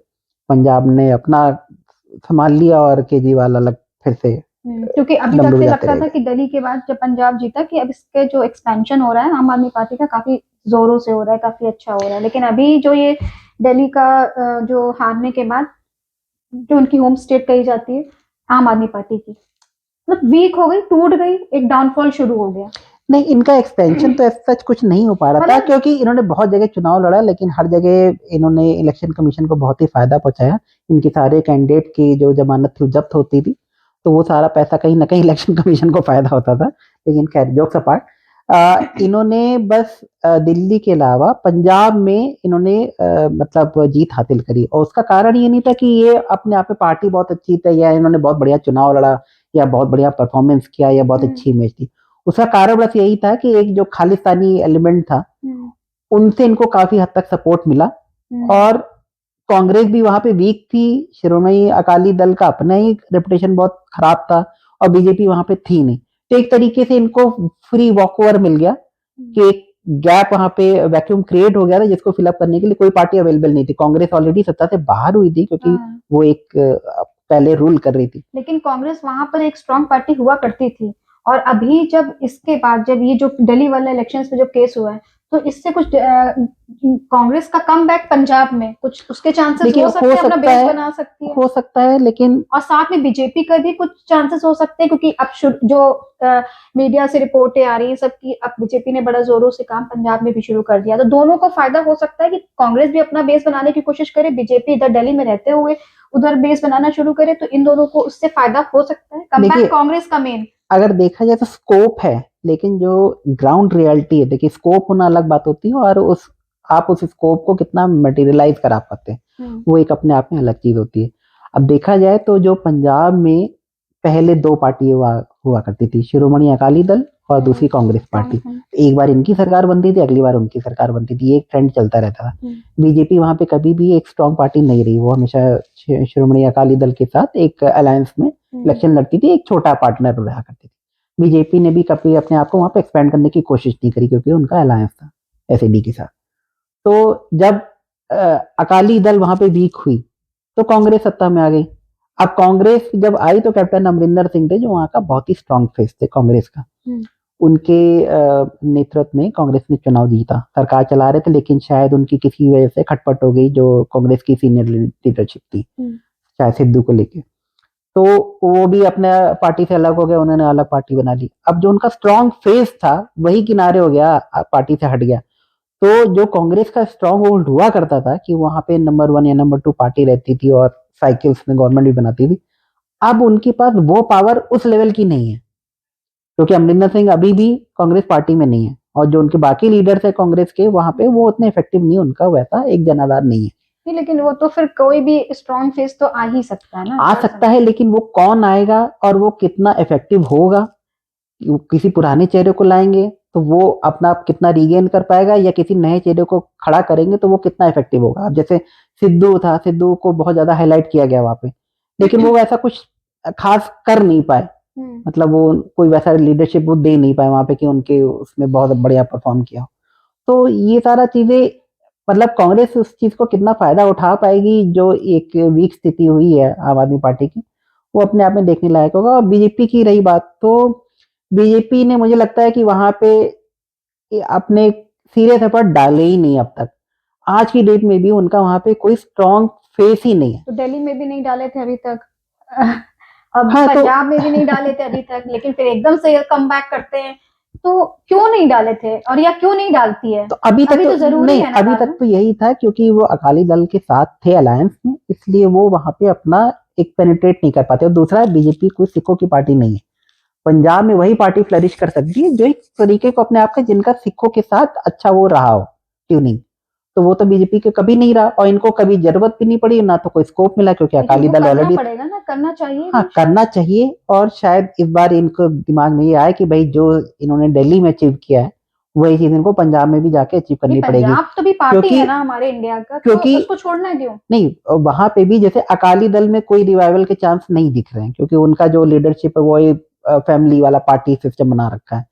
Speaker 2: पंजाब ने अपना संभाल लिया और केजरीवाल अलग फिर से।
Speaker 1: क्योंकि अभी तक से लगता था कि दिल्ली के बाद जब पंजाब जीता कि अब इसके जो एक्सपेंशन हो रहा है आम आदमी पार्टी का काफी जोरों से हो रहा है, काफी अच्छा हो रहा है। लेकिन अभी जो ये दिल्ली का जो हारने के बाद जो उनकी होम स्टेट कही जाती है आम आदमी पार्टी की, मतलब वीक हो गई, टूट गई, एक डाउनफॉल शुरू हो गया।
Speaker 2: नहीं, इनका एक्सपेंशन तो सच कुछ नहीं हो पा रहा था, क्योंकि इन्होंने बहुत जगह चुनाव लड़ा, लेकिन हर जगह इन्होंने इलेक्शन कमीशन को बहुत ही फायदा पहुंचाया। इनके सारे कैंडिडेट की जो जमानत थी जब्त होती थी, तो वो सारा पैसा कहीं ना कहीं इलेक्शन कमीशन को फायदा होता था। लेकिन खैर जोक्स अपार्ट, इन्होंने बस दिल्ली के अलावा पंजाब में इन्होंने मतलब जीत हासिल करी, और उसका कारण ये नहीं था कि ये अपने आप में पार्टी बहुत अच्छी थी या इन्होंने बहुत बढ़िया चुनाव लड़ा या बहुत बढ़िया परफॉर्मेंस किया या बहुत अच्छी इमेज थी। उसका कारण बस यही था कि एक जो खालिस्तानी एलिमेंट था उनसे इनको काफी हद तक सपोर्ट मिला, और कांग्रेस भी वहां पे वीक थी, शिरोमणि अकाली दल का अपना ही रेपुटेशन बहुत खराब था, और बीजेपी वहां पे थी नहीं। तो एक तरीके से इनको फ्री वॉक ओवर मिल गया कि एक गैप वहां पे वैक्यूम क्रिएट हो गया था जिसको फिलअप करने के लिए कोई पार्टी अवेलेबल नहीं थी। कांग्रेस ऑलरेडी सत्ता से बाहर हुई थी क्योंकि वो एक पहले रूल कर रही थी।
Speaker 1: लेकिन कांग्रेस वहां पर एक स्ट्रांग पार्टी हुआ करती थी, और अभी जब इसके बाद जब ये जो दिल्ली वाला इलेक्शंस में जो केस हुआ है, तो इससे कुछ कांग्रेस का कमबैक पंजाब में कुछ उसके चांसेस हो सकते हैं, अपना बेस बना सकती है,
Speaker 2: हो सकता है, लेकिन
Speaker 1: और साथ में बीजेपी का भी कुछ चांसेस हो सकते हैं, क्योंकि अब जो मीडिया से रिपोर्टें आ रही हैं सबकी, अब बीजेपी ने बड़ा जोरों से काम पंजाब में भी शुरू कर दिया, तो दोनों को फायदा हो सकता है कि कांग्रेस भी अपना बेस बनाने की कोशिश करे, बीजेपी इधर दिल्ली में रहते हुए उधर बेस बनाना शुरू करे, तो इन दोनों को उससे फायदा हो सकता है। कमबैक कांग्रेस का मेन
Speaker 2: अगर देखा जाए तो स्कोप है, लेकिन जो ग्राउंड रियलिटी है, देखिए स्कोप होना अलग बात होती है और आप उस स्कोप को कितना मटेरियलाइज करा पाते हैं वो एक अपने आप में अलग चीज होती है। अब देखा जाए तो जो पंजाब में पहले दो पार्टी हुआ करती थी, शिरोमणि अकाली दल और दूसरी कांग्रेस पार्टी। एक बार इनकी सरकार बनती थी, अगली बार उनकी सरकार बनती थी, एक ट्रेंड चलता रहता था। बीजेपी वहां पे कभी भी एक स्ट्रांग पार्टी नहीं रही, वो हमेशा शिरोमणि अकाली दल के साथ एक अलायंस में इलेक्शन लड़ती थी, एक छोटा पार्टनर रहा करती थी। बीजेपी ने भी कभी अपने आप को वहां पे एक्सपेंड करने की कोशिश नहीं करी क्योंकि उनका अलायंस था एसएडी के साथ। तो जब अकाली दल वहां पे वीक हुई तो कांग्रेस सत्ता में आ गई। अब कांग्रेस जब आई तो कैप्टन अमरिंदर सिंह थे जो वहां का बहुत ही स्ट्रांग फेस थे कांग्रेस का, उनके नेतृत्व में कांग्रेस ने चुनाव जीता, सरकार चला रहे थे, लेकिन शायद उनकी किसी वजह से खटपट हो गई जो कांग्रेस की सीनियर लीडरशिप थी, शायद सिद्धू को लेके, तो वो भी अपने पार्टी से अलग हो गया, उन्होंने अलग पार्टी बना ली। अब जो उनका स्ट्रांग फेस था वही किनारे हो गया, पार्टी से हट गया। तो जो कांग्रेस का स्ट्रांग होल्ड हुआ करता था कि वहां पे नंबर 1 या नंबर 2 पार्टी रहती थी और साइकिल्स में गवर्नमेंट भी बनाती थी, अब उनके पास वो पावर उस लेवल की नहीं है क्योंकि अमरिंदर सिंह अभी भी कांग्रेस पार्टी में नहीं है, और जो उनके बाकी लीडर्स है कांग्रेस के वहां पे वो उतने इफेक्टिव नहीं, उनका वैसा एक जनाधार नहीं है।
Speaker 1: नहीं, लेकिन वो तो फिर कोई भी स्ट्रांग फेस तो आ ही सकता है ना,
Speaker 2: आ सकता है, लेकिन वो कौन आएगा और वो कितना इफेक्टिव होगा, किसी पुराने चेहरे को लाएंगे तो वो अपना आप कितना रिगेन कर पाएगा, या किसी नए चेहरे को खड़ा करेंगे तो वो कितना इफेक्टिव होगा। अब जैसे सिद्धू था, सिद्धू को बहुत ज्यादा हाईलाइट किया गया वहां पे, लेकिन वो वैसा कुछ खास कर नहीं पाए, मतलब वो कोई वैसा लीडरशिप वो दे नहीं पाए वहां पे कि उनके उसमें बहुत बढ़िया परफॉर्म किया। तो ये सारा चीजें मतलब कांग्रेस उस चीज को कितना फायदा उठा पाएगी जो एक वीक स्थिति हुई है आम आदमी पार्टी की, वो अपने आप में देखने लायक होगा। और बीजेपी की रही बात, तो बीजेपी ने मुझे लगता है कि वहां पे अपने सीरियस एफर्ट डाले ही नहीं अब तक, आज की डेट में भी उनका वहां पे कोई स्ट्रांग फेस ही नहीं है।
Speaker 1: तो दिल्ली में भी नहीं डाले थे अभी तक, अब हाँ, पंजाब में भी नहीं डाले थे अभी तक, लेकिन फिर एकदम से कम बैक करते हैं, तो क्यों नहीं डाले थे, और या क्यों नहीं डालती है?
Speaker 2: तो अभी तक तो जरूरी नहीं, है ना, अभी तक तो यही था क्योंकि वो अकाली दल के साथ थे अलायंस में, इसलिए वो वहां पे अपना एक पेनिट्रेट नहीं कर पाते। और दूसरा, बीजेपी कोई सिखों की पार्टी नहीं है, पंजाब में वही पार्टी फ्लरिश कर सकती है जो एक तरीके को अपने आप का जिनका सिखों के साथ अच्छा वो रहा हो ट्यूनिंग, तो वो तो बीजेपी के कभी नहीं रहा, और इनको कभी जरूरत भी नहीं पड़ी, ना तो कोई स्कोप मिला क्योंकि अकाली दल ऑलरेडी
Speaker 1: पड़ेगा ना, करना चाहिए।
Speaker 2: हाँ, करना चाहिए, और शायद इस बार इनको दिमाग में ये आया कि भाई जो इन्होंने दिल्ली में अचीव किया है वही चीज इनको पंजाब में भी जाके अचीव करनी पड़ेगी।
Speaker 1: पंजाब तो भी पार्टी है ना हमारे इंडिया का, क्योंकि उसको छोड़ना क्यों?
Speaker 2: नहीं, वहां पे भी जैसे अकाली दल में कोई रिवाइवल के चांस नहीं दिख रहे हैं क्योंकि उनका जो लीडरशिप है वो फैमिली वाला पार्टी सिस्टम बना रखा है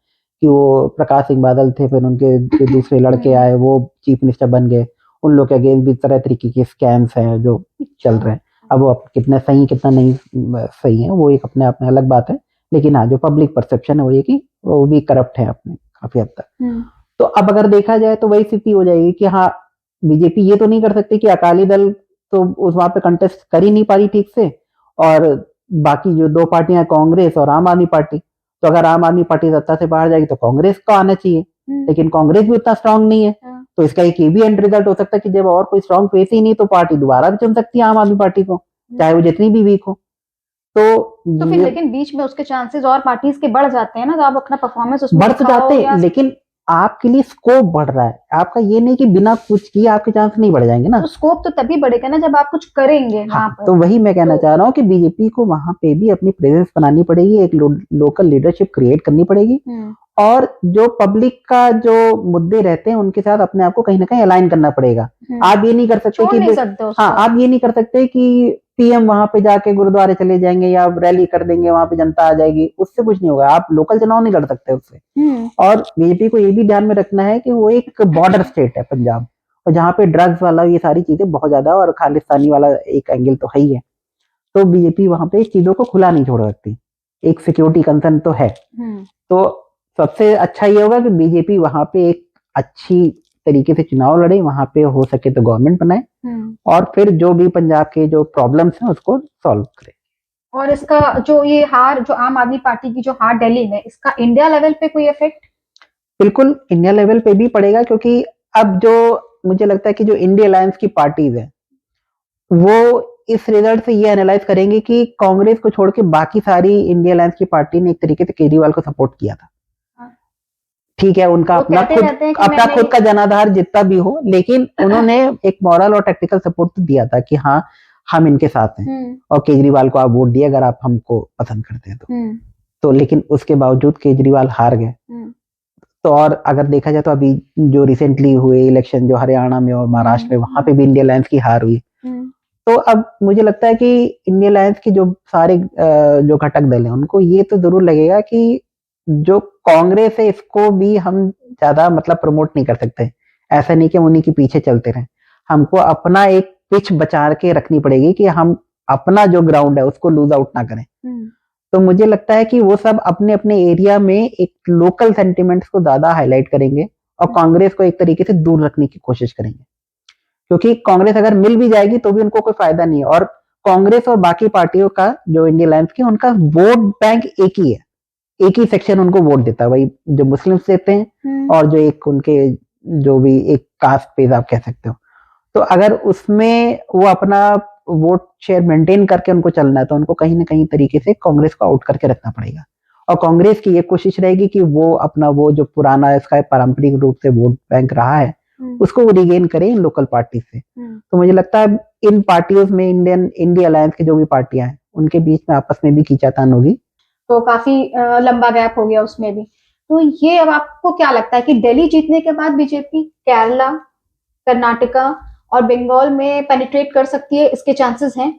Speaker 2: कि वो प्रकाश सिंह बादल थे, फिर उनके जो दूसरे लड़के आए वो चीफ मिनिस्टर बन गए, उन लोग के अगेंस्ट भी तरह तरीके के स्कैम्स हैं जो चल रहे हैं। अब वो कितने सही कितना नहीं सही है वो एक अपने आप में अलग बात है, लेकिन हाँ जो पब्लिक परसेप्शन है वो ये कि वो भी करप्ट है अपने काफी हद तक। तो अब अगर देखा जाए तो वही स्थिति हो जाएगी कि हाँ बीजेपी ये तो नहीं कर सकती कि अकाली दल तो उस वहां पे कंटेस्ट कर ही नहीं पा रही ठीक से, और बाकी जो दो पार्टियां कांग्रेस और आम आदमी पार्टी, तो अगर आम आदमी पार्टी सत्ता से बाहर जाएगी तो कांग्रेस को आना चाहिए, लेकिन कांग्रेस भी उतना स्ट्रांग नहीं है, तो इसका एक ये भी एंड रिजल्ट हो सकता है कि जब और कोई स्ट्रांग फेस ही नहीं तो पार्टी दोबारा भी चुन सकती है आम आदमी पार्टी को, चाहे वो जितनी भी वीक हो।
Speaker 1: तो फिर
Speaker 2: ये
Speaker 1: लेकिन बीच में उसके चांसेस और पार्टीज के बढ़ जाते हैं ना, तो आप अपना परफॉर्मेंस उसमें
Speaker 2: बढ़ तो
Speaker 1: दिखाओ
Speaker 2: जाते
Speaker 1: या
Speaker 2: हैं, लेकिन आपके लिए स्कोप बढ़ रहा है। आपका ये नहीं कि बिना कुछ किए आपके चांस नहीं बढ़ जाएंगे ना।
Speaker 1: तो स्कोप तो तभी बढ़ेगा ना जब आप कुछ करेंगे
Speaker 2: हाँ,
Speaker 1: वहां पर।
Speaker 2: तो वही मैं कहना
Speaker 1: तो
Speaker 2: चाह रहा हूँ कि बीजेपी को वहां पे भी अपनी प्रेजेंस बनानी पड़ेगी, एक लोकल लीडरशिप क्रिएट करनी पड़ेगी, और जो पब्लिक का जो मुद्दे रहते हैं उनके साथ अपने आप को कहीं ना कहीं अलाइन करना पड़ेगा। आप ये नहीं कर सकते
Speaker 1: छोड़
Speaker 2: कि
Speaker 1: नहीं सकते
Speaker 2: हाँ,
Speaker 1: उसको।
Speaker 2: आप ये नहीं कर सकते कि पीएम वहां पे जाके गुरुद्वारे चले जाएंगे या रैली कर देंगे, वहां पे जनता आ जाएगी, उससे कुछ नहीं होगा। आप लोकल चुनाव नहीं लड़ सकते उससे। और बीजेपी को ये भी ध्यान में रखना है कि वो एक बॉर्डर स्टेट है पंजाब, और जहाँ पे ड्रग्स वाला ये सारी चीजें बहुत ज्यादा, और खालिस्तानी वाला एक एंगल तो है ही है। तो बीजेपी वहां पे चीजों को खुला नहीं छोड़ सकती, एक सिक्योरिटी कंसर्न तो है। तो सबसे अच्छा ये होगा कि बीजेपी वहां पे एक अच्छी तरीके से चुनाव लड़े, वहां पे हो सके तो गवर्नमेंट बनाए, और फिर जो भी पंजाब के जो प्रॉब्लम्स हैं उसको सॉल्व करे।
Speaker 1: और इसका जो ये हार, जो आम आदमी पार्टी की जो हार दिल्ली में, इसका इंडिया लेवल पे कोई इफेक्ट?
Speaker 2: बिल्कुल इंडिया लेवल पे भी पड़ेगा, क्योंकि अब जो मुझे लगता है कि जो इंडिया अलायंस की पार्टीज है वो इस रिजल्ट से ये एनालाइज करेंगे कि कांग्रेस को छोड़ के बाकी सारी इंडिया अलायंस की पार्टी ने एक तरीके से केजरीवाल को सपोर्ट किया था। ठीक है, उनका
Speaker 1: वो
Speaker 2: अपना
Speaker 1: कहते
Speaker 2: खुद
Speaker 1: रहते हैं कि
Speaker 2: अपना
Speaker 1: मैंने
Speaker 2: खुद का जनाधार जितना भी हो, लेकिन उन्होंने एक मॉरल और टैक्टिकल सपोर्ट तो दिया था कि हाँ, हम इनके साथ हैं, और केजरीवाल को आप वोट दिए अगर आप हमको पसंद करते हैं तो लेकिन उसके बावजूद केजरीवाल हार गए। तो और अगर देखा जाए तो अभी जो रिसेंटली हुए इलेक्शन जो हरियाणा में और महाराष्ट्र में, वहां पे भी इंडिया अलायंस की हार हुई। तो अब मुझे लगता है कि इंडिया अलायंस के जो सारे जो घटक दल हैं उनको ये तो जरूर लगेगा कि जो कांग्रेस है इसको भी हम ज्यादा मतलब प्रमोट नहीं कर सकते। ऐसा नहीं कि हम उन्हीं के पीछे चलते रहें, हमको अपना एक पिच बचा के रखनी पड़ेगी कि हम अपना जो ग्राउंड है उसको लूज आउट ना करें। तो मुझे लगता है कि वो सब अपने अपने एरिया में एक लोकल सेंटिमेंट्स को ज्यादा हाईलाइट करेंगे, और कांग्रेस को एक तरीके से दूर रखने की कोशिश करेंगे, क्योंकि कांग्रेस अगर मिल भी जाएगी तो भी उनको कोई फायदा नहीं है। और कांग्रेस और बाकी पार्टियों का जो इंडिया अलायंस की, उनका वोट बैंक एक ही है, एक ही सेक्शन उनको वोट देता है, वही जो मुस्लिम्स देते हैं, और जो एक उनके जो भी एक कास्ट पेज आप कह सकते हो। तो अगर उसमें वो अपना वोट शेयर मेंटेन करके उनको चलना है तो उनको कहीं ना कहीं तरीके से कांग्रेस को आउट करके रखना पड़ेगा। और कांग्रेस की ये कोशिश रहेगी कि वो अपना वो जो पुराना इसका पारंपरिक रूप से वोट बैंक रहा है उसको वो रिगेन करे इन लोकल पार्टी से। तो मुझे लगता है इन पार्टियों में इंडिया अलायंस की जो भी पार्टियां हैं उनके बीच में आपस में भी खींचातान होगी।
Speaker 1: तो काफी लंबा गैप हो गया उसमें भी। तो ये अब आपको क्या लगता है कि दिल्ली जीतने के बाद बीजेपी केरला, कर्नाटका और बंगाल में पेनिट्रेट कर सकती है, इसके चांसेस हैं?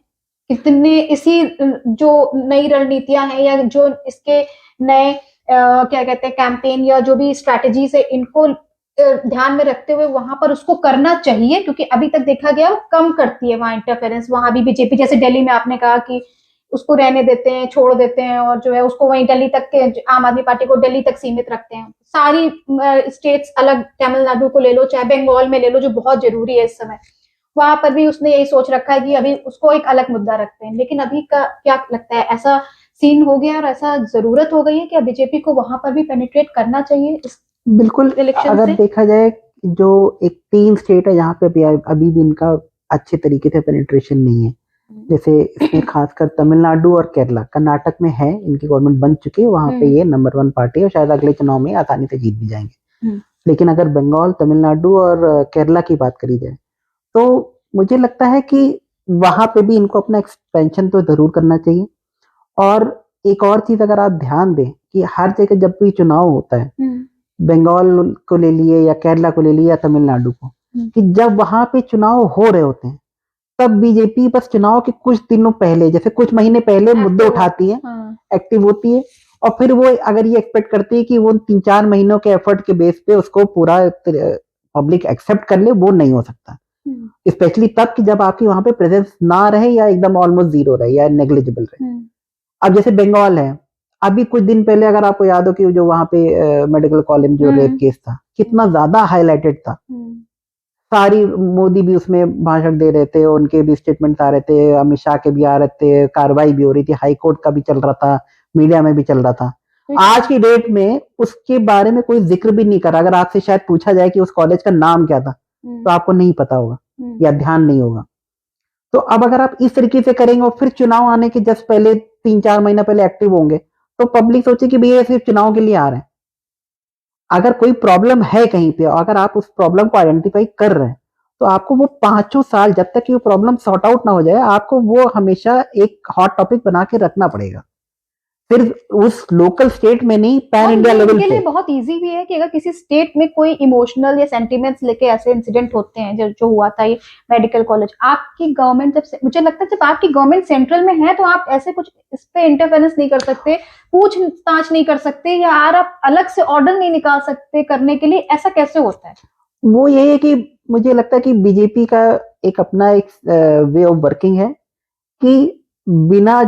Speaker 1: कितने इसी जो नई रणनीतियां हैं या जो इसके नए क्या कहते हैं कैंपेन या जो भी स्ट्रैटेजीज है, इनको ध्यान में रखते हुए वहां पर उसको करना चाहिए? क्योंकि अभी तक देखा गया वो कम करती है वहां इंटरफेरेंस, वहां भी बीजेपी, जैसे दिल्ली में आपने कहा कि उसको रहने देते हैं, छोड़ देते हैं, और जो है उसको वहीं दिल्ली तक के, आम आदमी पार्टी को दिल्ली तक सीमित रखते हैं। सारी स्टेट्स अलग, तमिलनाडु को ले लो चाहे बंगाल में ले लो जो बहुत जरूरी है इस समय, वहां पर भी उसने यही सोच रखा है कि अभी उसको एक अलग मुद्दा रखते हैं। लेकिन अभी का क्या लगता है, ऐसा सीन हो गया और ऐसा जरूरत हो गई है कि बीजेपी को वहां पर भी पेनिट्रेट करना चाहिए इस
Speaker 2: बिल्कुल,
Speaker 1: इलेक्शन
Speaker 2: अगर
Speaker 1: से?
Speaker 2: देखा जाए जो एक 3 स्टेट है जहाँ पे अभी भी इनका अच्छे तरीके से पेनिट्रेशन नहीं है, जैसे इसमें खासकर तमिलनाडु और केरला, कर्नाटक में है इनकी गवर्नमेंट बन चुकी है, वहां पे ये नंबर 1 पार्टी है और शायद अगले चुनाव में आसानी से जीत भी जाएंगे। लेकिन अगर बंगाल, तमिलनाडु और केरला की बात करी जाए तो मुझे लगता है कि वहां पे भी इनको अपना एक्सपेंशन तो जरूर करना चाहिए। और एक और चीज अगर आप ध्यान दें कि हर जगह जब भी चुनाव होता है, बंगाल को ले लिए या केरला को ले लिए या तमिलनाडु को, कि जब वहां पे चुनाव हो रहे होते हैं तब बीजेपी बस चुनाव के कुछ दिनों पहले, जैसे कुछ महीने पहले मुद्दे उठाती है, एक्टिव होती है, और फिर वो अगर ये एक्सपेक्ट करती है कि वो 3-4 महीनों के एफर्ट के बेस पे उसको पूरा पब्लिक एक्सेप्ट कर ले, वो नहीं हो सकता। स्पेशली तब कि जब आपकी वहां पे प्रेजेंस ना रहे या एकदम ऑलमोस्ट जीरो रहे या नेग्लिजिबल रहे। अब जैसे बंगाल है, अभी कुछ दिन पहले अगर आपको याद हो कि जो वहां पे मेडिकल कॉलेज जो रेप केस था कितना ज्यादा हाईलाइटेड था, सारी मोदी भी उसमें भाषण दे रहे थे, उनके भी स्टेटमेंट आ रहे थे, अमित शाह के भी आ रहे थे, कार्रवाई भी हो रही थी, हाई कोर्ट का भी चल रहा था, मीडिया में भी चल रहा था। आज की डेट में उसके बारे में कोई जिक्र भी नहीं करा। अगर आपसे शायद पूछा जाए कि उस कॉलेज का नाम क्या था तो आपको नहीं पता होगा या ध्यान नहीं होगा। तो अब अगर आप इस तरीके से करेंगे और फिर चुनाव आने के जस्ट पहले 3-4 महीना पहले एक्टिव होंगे, तो पब्लिक सोचे कि भैया सिर्फ चुनाव के लिए आ रहे हैं। अगर कोई प्रॉब्लम है कहीं पे, अगर आप उस प्रॉब्लम को आइडेंटिफाई कर रहे हैं, तो आपको वो 5 साल जब तक कि वो प्रॉब्लम सॉर्ट आउट ना हो जाए, आपको वो हमेशा एक हॉट टॉपिक बना के रखना पड़ेगा। फिर उस लोकल स्टेट में नहीं, पैन
Speaker 1: और
Speaker 2: इंडिया
Speaker 1: ये
Speaker 2: लेवल
Speaker 1: इनके लिए
Speaker 2: पे।
Speaker 1: बहुत इजी भी है कि अगर किसी स्टेट में कोई इमोशनल या सेंटिमेंट्स लेके ऐसे इंसिडेंट होते हैं, जो हुआ था ये मेडिकल कॉलेज, आपकी गवर्नमेंट जब मुझे लगता है जब आपकी गवर्नमेंट सेंट्रल में है तो आप ऐसे कुछ इस पे इंटरफेरेंस नहीं कर सकते, पूछताछ नहीं कर सकते, या आप अलग से ऑर्डर नहीं निकाल सकते करने के लिए। ऐसा कैसे होता है?
Speaker 2: वो ये है कि मुझे लगता है कि बीजेपी का एक अपना एक वे ऑफ वर्किंग है कि बिना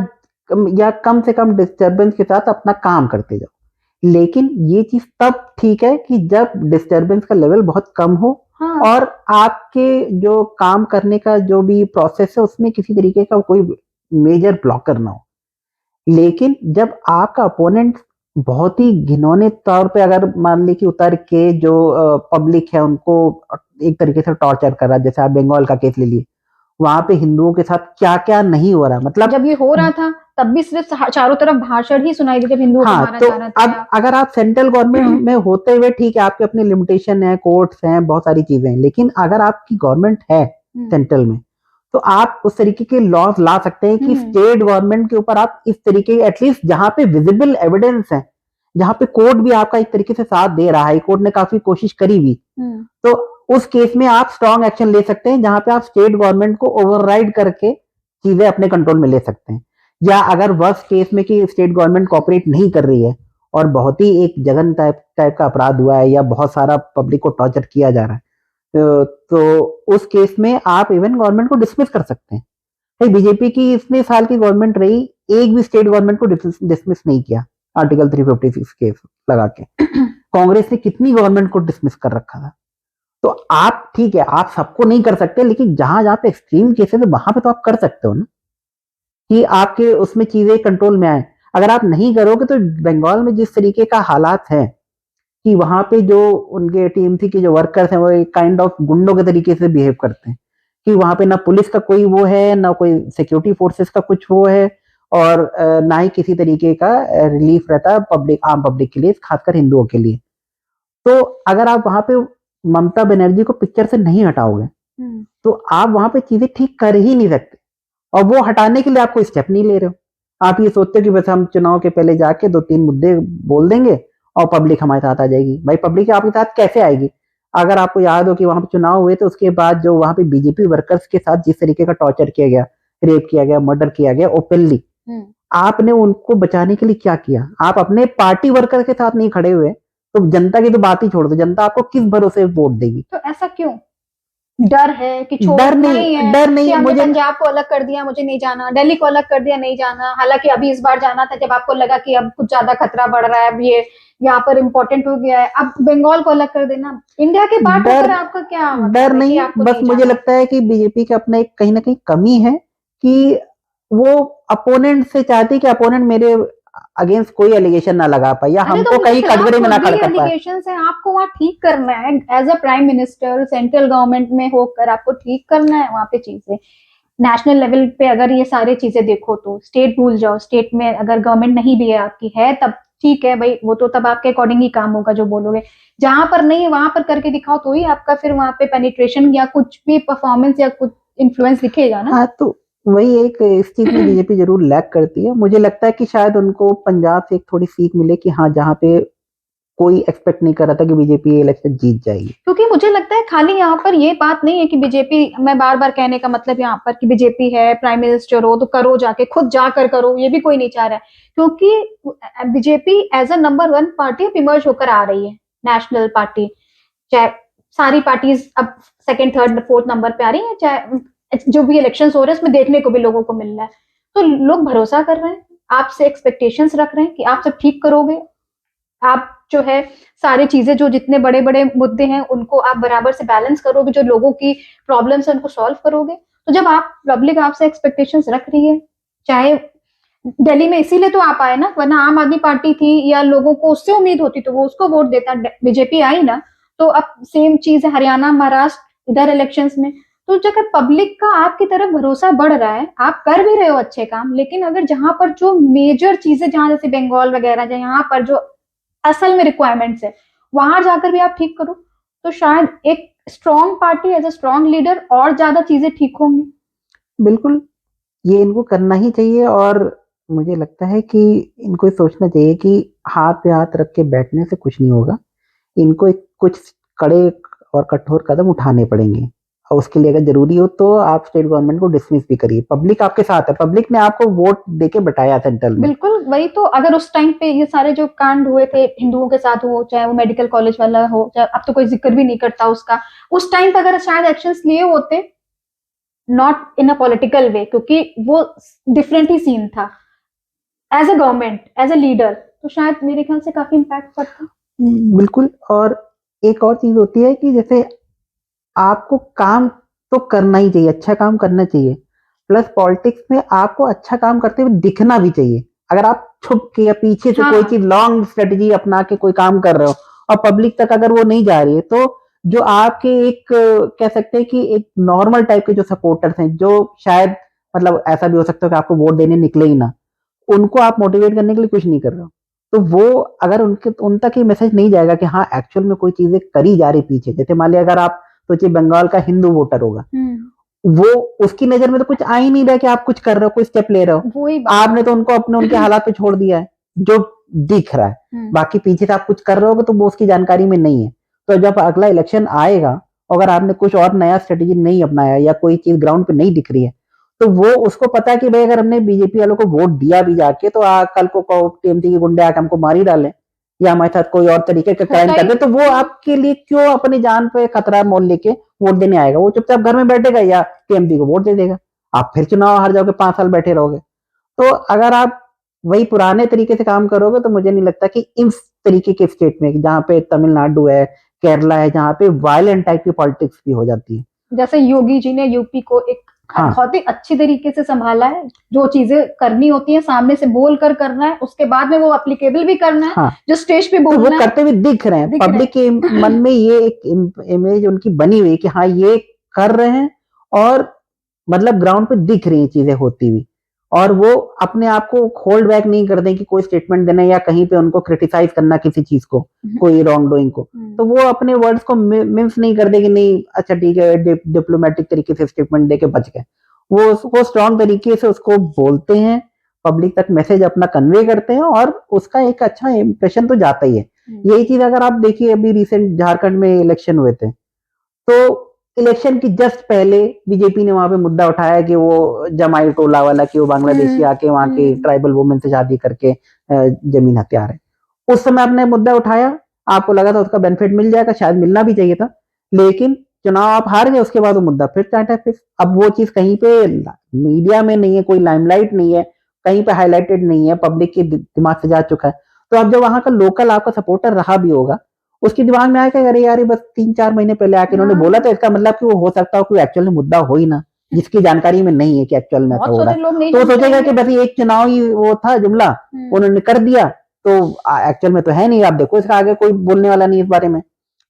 Speaker 2: या कम से कम डिस्टरबेंस के साथ अपना काम करते जाओ। लेकिन ये चीज तब ठीक है कि जब डिस्टरबेंस का लेवल बहुत कम हो,
Speaker 1: हाँ।
Speaker 2: और आपके जो काम करने का जो भी प्रोसेस है उसमें किसी तरीके का कोई मेजर ब्लॉकर ना हो। लेकिन जब आपका अपोनेंट बहुत ही घिनौने तौर पे, अगर मान ली कि उतर के जो पब्लिक है उनको एक तरीके से टॉर्चर कर रहा है, जैसे आप बंगाल का केस ले लिए, वहां पे हिंदुओं के साथ क्या क्या नहीं हो रहा, मतलब
Speaker 1: जब ये हो रहा था तब भी सिर्फ चारों तरफ भाषण ही सुनाई दी जब हिंदुओं को
Speaker 2: हाँ।
Speaker 1: मारा
Speaker 2: तो
Speaker 1: जा रहा था।
Speaker 2: अब अगर आप सेंट्रल गवर्नमेंट में होते हुए, ठीक है आपके अपने लिमिटेशन है, कोर्ट्स हैं, बहुत सारी चीजें हैं, लेकिन अगर आपकी गवर्नमेंट है सेंट्रल में, तो आप उस तरीके के लॉज ला सकते हैं कि स्टेट गवर्नमेंट के ऊपर आप इस तरीके, एटलीस्ट जहां पे विजिबल एविडेंस है, जहां पे कोर्ट भी आपका एक तरीके से साथ दे रहा है, कोर्ट ने काफी कोशिश करी भी, तो उस केस में आप स्ट्रॉन्ग एक्शन ले सकते हैं, जहां पे आप स्टेट गवर्नमेंट को ओवरराइड करके चीजें अपने कंट्रोल में ले सकते हैं। या अगर वर्स्ट केस में कि स्टेट गवर्नमेंट कोऑपरेट नहीं कर रही है और बहुत ही एक जघन टाइप का अपराध हुआ है, या बहुत सारा पब्लिक को टॉर्चर किया जा रहा है, तो उस केस में आप इवन गवर्नमेंट को डिसमिस कर सकते हैं। भाई बीजेपी की इतने साल की गवर्नमेंट रही, एक भी स्टेट गवर्नमेंट को डिसमिस नहीं किया आर्टिकल 356 केस लगा के। कांग्रेस ने कितनी गवर्नमेंट को डिसमिस कर रखा था। तो आप ठीक है, आप सबको नहीं कर सकते, लेकिन जहां जहां पे एक्सट्रीम केसेस है वहां पे तो आप कर सकते हो ना, कि आपके उसमें चीजें कंट्रोल में आए। अगर आप नहीं करोगे तो बंगाल में जिस तरीके का हालात है कि वहां पे जो उनके टीएमसी के जो वर्कर्स हैं वो एक काइंड ऑफ गुंडों के तरीके से बिहेव करते हैं, कि वहां पे ना पुलिस का कोई वो है, ना कोई सिक्योरिटी फोर्सेस का कुछ वो है, और ना ही किसी तरीके का रिलीफ रहता है पब्लिक, आम पब्लिक के लिए, खासकर हिंदुओं के लिए। तो अगर आप वहां पे ममता बनर्जी को पिक्चर से नहीं हटाओगे, तो आप वहां पे चीजें ठीक कर ही नहीं सकते, और वो हटाने के लिए आप कोई स्टेप नहीं ले रहे हो। आप ये सोचते हो कि बस हम चुनाव के पहले जाके 2-3 मुद्दे बोल देंगे और पब्लिक हमारे साथ आ जाएगी। भाई पब्लिक आपके साथ कैसे आएगी? अगर आपको याद हो कि वहां पे चुनाव हुए, तो उसके बाद जो वहां पे बीजेपी वर्कर्स के साथ जिस तरीके का टॉर्चर किया गया, रेप किया गया, मर्डर किया गया ओपनली, आपने उनको बचाने के लिए क्या किया? आप अपने पार्टी वर्कर के साथ नहीं खड़े हुए, तो जनता की तो बात ही छोड़ दो, जनता आपको किस भरोसे वोट देगी?
Speaker 1: तो ऐसा क्यों? डर है कि
Speaker 2: डर
Speaker 1: छोड़ना ही है,
Speaker 2: डर
Speaker 1: कि
Speaker 2: नहीं
Speaker 1: हमने
Speaker 2: मुझे।
Speaker 1: पंजाब को अलग कर दिया, मुझे नहीं जाना, दिल्ली को अलग कर दिया, नहीं जाना। हालांकि अभी इस बार जाना था जब आपको लगा कि अब कुछ ज्यादा खतरा बढ़ रहा है, अब ये यहाँ पर इम्पोर्टेंट हो गया है, अब बंगाल को अलग कर देना। इंडिया के पार्ट होकर आपका क्या
Speaker 2: डर
Speaker 1: मतलब है कि
Speaker 2: नहीं,
Speaker 1: आपको
Speaker 2: बस
Speaker 1: नहीं
Speaker 2: मुझे
Speaker 1: जाना?
Speaker 2: लगता है कि बीजेपी का अपना एक कहीं ना कहीं कमी है कि वो अपोनेंट से चाहती कि अपोनेंट मेरे अगेंस्ट कोई एलिगेशन ना लगा पाए, या
Speaker 1: अरे तो
Speaker 2: हमको
Speaker 1: उनके
Speaker 2: कहीं
Speaker 1: खिलाफ
Speaker 2: कटघरे में
Speaker 1: खुद
Speaker 2: ना
Speaker 1: भी
Speaker 2: खड़ कर पाए।
Speaker 1: एलिगेशन है, आपको वहाँ ठीक करना है as a prime minister, central government में होकर आपको ठीक करना है वहाँ पे चीजें। नेशनल लेवल पे अगर ये सारी चीजें देखो तो स्टेट भूल जाओ, स्टेट में अगर गवर्नमेंट नहीं भी है आपकी, है तब ठीक है भाई, वो तो तब आपके अकॉर्डिंग ही काम होगा जो बोलोगे। जहां पर नहीं है वहां पर करके दिखाओ, तो ही आपका फिर वहां पे पेनिट्रेशन या कुछ भी परफॉर्मेंस या कुछ इन्फ्लुएंस दिखेगा ना।
Speaker 2: हाँ, तो वही एक इस चीज में बीजेपी जरूर लैग करती है। मुझे लगता है कि शायद उनको पंजाब से एक थोड़ी सीख मिले कि हाँ, जहाँ पे कोई एक्सपेक्ट नहीं कर रहा था कि बीजेपी इलेक्शन जीत जाएगी।
Speaker 1: क्योंकि मुझे लगता है खाली यहाँ पर ये बात नहीं है कि बीजेपी, मैं बार बार कहने का मतलब यहाँ पर कि बीजेपी है, प्राइम मिनिस्टर हो तो करो, जाके खुद जाकर करो, ये भी कोई नहीं चाह रहा है। क्योंकि BJP as a number 1 party अब इमर्ज होकर आ रही है, नेशनल पार्टी। चाहे सारी पार्टीज अब सेकंड, थर्ड, फोर्थ नंबर पे आ रही है, चाहे जो भी इलेक्शन हो रहे हैं उसमें देखने को भी लोगों को मिल रहा है। तो लोग भरोसा कर रहे हैं, आपसे एक्सपेक्टेशंस रख रहे हैं कि आप सब ठीक करोगे, आप जो है सारी चीजें, जो जितने बड़े बड़े मुद्दे हैं उनको आप बराबर से बैलेंस करोगे, जो लोगों की प्रॉब्लम्स है उनको सॉल्व करोगे। तो जब आप पब्लिक आपसे एक्सपेक्टेशंस रख रही है, चाहे दिल्ली में इसीलिए तो आप आए ना, वरना आम आदमी पार्टी थी या लोगों को उससे उम्मीद होती तो वो उसको वोट देता, बीजेपी आई ना। तो अब सेम चीज है हरियाणा, महाराष्ट्र, इधर इलेक्शंस में तो जगह पब्लिक का आपकी तरफ भरोसा बढ़ रहा है, आप कर भी रहे हो अच्छे काम, लेकिन अगर जहां पर जो मेजर चीजें, जहां जैसे बंगाल वगैरह, जहां पर जो असल में रिक्वायरमेंट्स है, वहां जाकर भी आप ठीक करो, तो शायद एक strong party as a strong leader और ज्यादा चीजें ठीक होंगी।
Speaker 2: बिल्कुल, ये इनको करना ही चाहिए और मुझे लगता है कि इनको ये सोचना चाहिए कि हाथ पे हाथ रख के बैठने से कुछ नहीं होगा। इनको एक कुछ कड़े और कठोर कदम उठाने पड़ेंगे और उसके लिए अगर ज़रूरी हो तो आप स्टेट गवर्नमेंट को डिसमिस भी करिए। पब्लिक आपके साथ है, पब्लिक ने आपको वोट देके बिठाया सेंट्रल में।
Speaker 1: बिल्कुल, वही तो। अगर उस टाइम पे ये सारे जो कांड हुए थे हिंदुओं के साथ हो, चाहे वो मेडिकल कॉलेज वाला हो, चाहे अब तो कोई जिक्र भी नहीं करता उसका, उस टाइम पे अगर शायद एक्शंस लिए होते, not in a political way, क्योंकि वो डिफरेंट ही सीन था, as a government, as a leader, तो शायद मेरे ख्याल से काफी इम्पैक्ट पड़ता।
Speaker 2: बिल्कुल। और एक और चीज़ होती है कि जैसे आपको काम तो करना ही चाहिए, अच्छा काम करना चाहिए। प्लस पॉलिटिक्स में आपको अच्छा काम करते हुए दिखना भी चाहिए। अगर आप छुप के या पीछे से कोई
Speaker 1: हाँ,
Speaker 2: चीज़ लॉन्ग स्ट्रेटजी अपना के कोई काम कर रहे हो और पब्लिक तक अगर वो नहीं जा रही है, तो जो आपके एक कह सकते हैं कि एक नॉर्मल टाइप के जो सपोर्टर्स हैं, जो शायद मतलब ऐसा भी हो सकता है कि आपको वोट देने निकले ही ना, उनको आप मोटिवेट करने के लिए कुछ नहीं कर रहे हो। तो वो अगर उनके उन तक ये मैसेज नहीं जाएगा कि हाँ, एक्चुअल में कोई चीज़ें करी जा रही पीछे। जैसे मान लिया अगर आप सोचिए बंगाल का हिंदू वोटर होगा, वो उसकी नज़र में तो कुछ आ ही नहीं रहा है कि आप कुछ कर रहे हो, कोई स्टेप ले रहे हो।
Speaker 1: वही बात।
Speaker 2: आपने तो उनको अपने उनके हालात पे छोड़ दिया है, जो दिख रहा है। बाकी पीछे से आप कुछ कर रहे होगे तो वो उसकी जानकारी में नहीं है। तो जब अगला इलेक्शन आएगा, अगर आपने कुछ और नया स्ट्रेटेजी नहीं अपनाया या कोई चीज़ ग्राउंड पे नहीं दिख रही है, तो वो उसको पता है कि भाई अगर हमने बीजेपी वालों को वोट दिया भी जाके तो कल को टीएमसी के गुंडे आके हमको मार ही डालें या हमारे साथ कोई और तरीके का क्राइम
Speaker 1: होता
Speaker 2: कर
Speaker 1: ही।
Speaker 2: दे, तो वो आपके लिए क्यों अपनी जान पे खतरा मोल लेके वोट देने आएगा? वो चुपचाप घर में बैठेगा या टीएमसी को वोट दे देगा। आप फिर चुनाव हार जाओगे, 5 साल बैठे रहोगे। तो अगर आप वही पुराने तरीके से काम करोगे तो मुझे नहीं लगता कि इस तरीके के स्टेट में जहाँ पे तमिलनाडु है, केरला है, जहाँ पे वायलेंट टाइप की पॉलिटिक्स भी हो जाती है।
Speaker 1: जैसे योगी जी ने यूपी को एक
Speaker 2: हाँ।
Speaker 1: बहुत ही अच्छी तरीके से संभाला है, जो चीजें करनी होती है सामने से बोल कर करना है, उसके बाद में वो एप्लीकेबल भी करना है,
Speaker 2: हाँ।
Speaker 1: जो स्टेज पे
Speaker 2: तो वो
Speaker 1: बोलना है।
Speaker 2: करते हुए दिख रहे हैं,
Speaker 1: दिख रहे
Speaker 2: पब्लिक के मन में ये एक इमेज उनकी बनी हुई है कि हाँ, ये कर रहे हैं और मतलब ग्राउंड पे दिख रही हैं चीजें होती हुई और वो अपने आप को होल्ड बैक नहीं कर दें कि कोई स्टेटमेंट देना या कहीं पे उनको क्रिटिसाइज करना किसी चीज को, कोई रॉन्ग डूइंग को। तो वो अपने वर्ड्स को मिस नहीं कर दे कि नहीं अच्छा ठीक है, डिप्लोमेटिक तरीके से स्टेटमेंट दे के बच गए। वो स्ट्रॉन्ग तरीके से उसको बोलते हैं, पब्लिक तक मैसेज अपना कन्वे करते हैं और उसका एक अच्छा इंप्रेशन तो जाता ही है। यही चीज अगर आप देखिए अभी रिसेंट झारखंड में इलेक्शन हुए थे, तो इलेक्शन की जस्ट पहले बीजेपी ने वहां पे मुद्दा उठाया कि वो जमाई टोला वाला कि वो बांग्लादेशी आके वहां के ट्राइबल वुमेन से शादी करके जमीन हथियार है। उस समय आपने मुद्दा उठाया, आपको लगा था उसका बेनिफिट मिल जाएगा, शायद मिलना भी चाहिए था, लेकिन चुनाव आप हार गए, उसके बाद वो मुद्दा फिर टाटा फिर। अब वो चीज कहीं पे मीडिया में नहीं है, कोई लाइमलाइट नहीं है, कहीं पे हाईलाइटेड नहीं है, पब्लिक के दिमाग से जा चुका है। तो अब जब वहां का लोकल आपका सपोर्टर रहा भी होगा, उसके दिमाग में आया कि अरे यार ये बस 3-4 महीने पहले आके इन्होंने बोला था, इसका मतलब कि वो हो सकता हो कि एक्चुअल में मुद्दा हो ही ना, जिसकी जानकारी में नहीं है कि एक्चुअल में ऐसा हो रहा है। तो वो सोचेगा कि बस एक चुनाव ही वो था जुमला, उन्होंने कर दिया, तो एक्चुअल में तो है नहीं, आप देखो इसका आगे कोई बोलने वाला नहीं इस बारे में।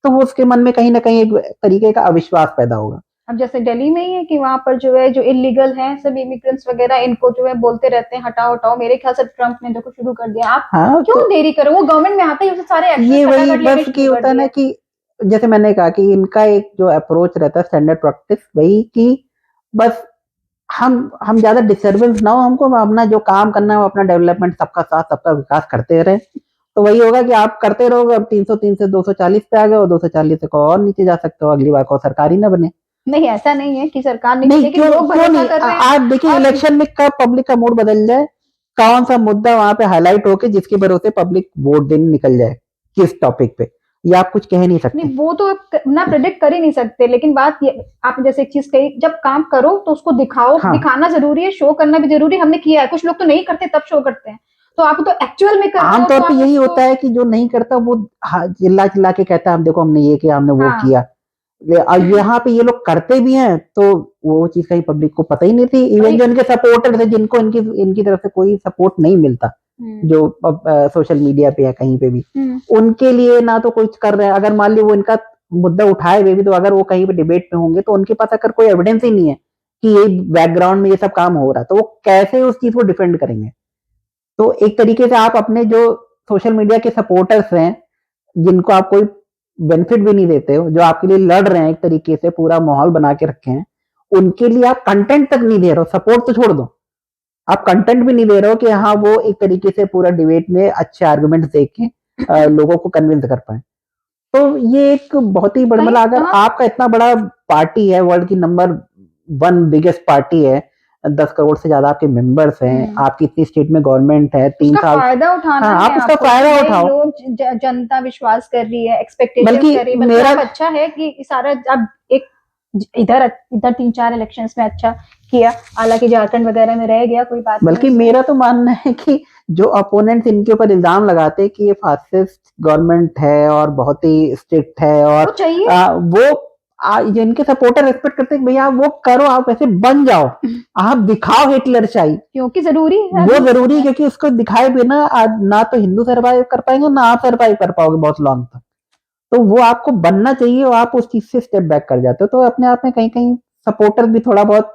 Speaker 2: तो वो उसके मन में कहीं ना कहीं एक तरीके का अविश्वास पैदा होगा।
Speaker 1: अब जैसे दिल्ली में ही है कि वहां पर जो है जो इलीगल हैं सब इमिग्रेंट्स वगैरह, इनको जो है बोलते रहते हैं हटाओ हटाओ। मेरे ख्याल से ट्रम्प ने देखो शुरू कर दिया। आप
Speaker 2: हाँ,
Speaker 1: क्यों
Speaker 2: तो
Speaker 1: देरी करो, वो गवर्नमेंट में आते ही उसे सारे
Speaker 2: ये
Speaker 1: एक्शंस
Speaker 2: वही
Speaker 1: फटाफट लेने
Speaker 2: बस की
Speaker 1: शुरू कर
Speaker 2: होता है ना
Speaker 1: दिए।
Speaker 2: कि जैसे मैंने कहा कि इनका एक जो अप्रोच रहता है स्टैंडर्ड प्रैक्टिस वही कि बस हम ज्यादा डिस्टर्बेंस ना हो, हमको अपना जो काम करना है वो अपना डेवलपमेंट, सबका साथ सबका विकास करते रहे। तो वही होगा कि आप करते रहोगे, अब 303 से 240 पे आ गए और 240 से को और नीचे जा सकते हो, अगली बार को सरकार ही ना बने।
Speaker 1: नहीं, ऐसा नहीं है कि सरकार नहीं,
Speaker 2: नहीं,
Speaker 1: लेकिन
Speaker 2: क्यों
Speaker 1: लोग
Speaker 2: क्यों
Speaker 1: भरोसा
Speaker 2: नहीं?
Speaker 1: कर रहे हैं।
Speaker 2: आप देखिए
Speaker 1: और
Speaker 2: इलेक्शन में कब पब्लिक का मूड बदल जाए, कौन सा मुद्दा वहां पे हाईलाइट होके जिसके भरोसे पब्लिक वोट देने निकल जाए किस टॉपिक पे, ये आप कुछ कह नहीं सकते।
Speaker 1: नहीं, वो तो ना प्रेडिक्ट कर ही नहीं सकते, लेकिन बात ये, आप जैसे एक चीज कही, जब काम करो तो उसको दिखाओ।
Speaker 2: हाँ,
Speaker 1: दिखाना जरूरी है, शो करना भी जरूरी है, हमने किया है। कुछ लोग तो नहीं करते तब शो करते हैं, तो आप तो एक्चुअल में कर रहे हो,
Speaker 2: आमतौर
Speaker 1: तो
Speaker 2: पे
Speaker 1: आप
Speaker 2: यही
Speaker 1: उसको।
Speaker 2: होता है कि जो नहीं करता वो चिल्ला चिल्ला के कहता है हम देखो हमने ये किया, हमने वो
Speaker 1: हाँ,
Speaker 2: किया। और यहाँ पे ये लोग करते भी हैं तो वो चीज कहीं पब्लिक को पता ही नहीं थी। इवन जो इनके सपोर्टर थे, जिनको इनकी इनकी तरफ से कोई सपोर्ट नहीं मिलता, जो सोशल मीडिया पे या कहीं पे भी, उनके लिए ना तो कुछ कर रहे हैं। अगर मान ली वो इनका मुद्दा उठाए हुए भी, तो अगर वो कहीं पे डिबेट में होंगे तो उनके पास अगर कोई एविडेंस ही नहीं है कि ये बैकग्राउंड में ये सब काम हो रहा है, तो वो कैसे उस चीज को डिफेंड करेंगे? तो एक तरीके से आप अपने जो सोशल मीडिया के सपोर्टर्स हैं, जिनको आप कोई बेनिफिट भी नहीं देते हो, जो आपके लिए लड़ रहे हैं, एक तरीके से पूरा माहौल बना के रखे हैं, उनके लिए आप कंटेंट तक नहीं दे रहे हो, सपोर्ट तो छोड़ दो, आप कंटेंट भी नहीं दे रहे हो कि हाँ वो एक तरीके से पूरा डिबेट में अच्छे आर्गुमेंट्स दे के लोगों को कन्विंस कर पाए। तो ये एक बहुत ही बड़ा,
Speaker 1: कहीं
Speaker 2: मतलब अगर
Speaker 1: हाँ
Speaker 2: आपका इतना बड़ा पार्टी है, वर्ल्ड की नंबर 1 बिगेस्ट पार्टी है, 10 करोड़ से ज्यादा आपके मेंबर्स हैं, आपकी इतनी स्टेट में गवर्नमेंट है, 3
Speaker 1: उसका
Speaker 2: साल,
Speaker 1: फायदा उठाना
Speaker 2: हाँ
Speaker 1: है
Speaker 2: आप उसका
Speaker 1: आपको कि
Speaker 2: फायदा
Speaker 1: भाई
Speaker 2: उठाओ।
Speaker 1: लोग जनता विश्वास कर रही है, एक्सपेक्टेशंस
Speaker 2: बल्कि
Speaker 1: कर रही है, बल्कि
Speaker 2: मेरा
Speaker 1: आप अच्छा है कि सारा अब एक इधर इधर 3-4 इलेक्शंस में अच्छा किया, हालांकि झारखंड वगैरह में रह गया, कोई बात नहीं
Speaker 2: बल्कि
Speaker 1: उसमें।
Speaker 2: मेरा तो मानना है कि जो अपोनेंट्स इनके ऊपर इल्जाम लगाते हैं कि ये फासिस्ट गवर्नमेंट है और बहुत ही स्ट्रिक्ट है,
Speaker 1: वो
Speaker 2: और
Speaker 1: चाहिए
Speaker 2: जिनके सपोर्टर एक्सपेक्ट करते हैं भैया वो करो, आप ऐसे बन जाओ, आप दिखाओ हिटलर शाही,
Speaker 1: क्योंकि जरूरी है
Speaker 2: वो
Speaker 1: अभी इस
Speaker 2: जरूरी है,
Speaker 1: समय।
Speaker 2: क्योंकि उसको दिखाए बिना ना तो हिंदू सर्वाइव कर पाएंगे, ना आप सर्वाइव कर पाओगे बहुत लॉन्ग तक। तो वो आपको बनना चाहिए और आप उस चीज से स्टेप बैक कर जाते हो, तो अपने आप में कहीं कहीं सपोर्टर भी थोड़ा बहुत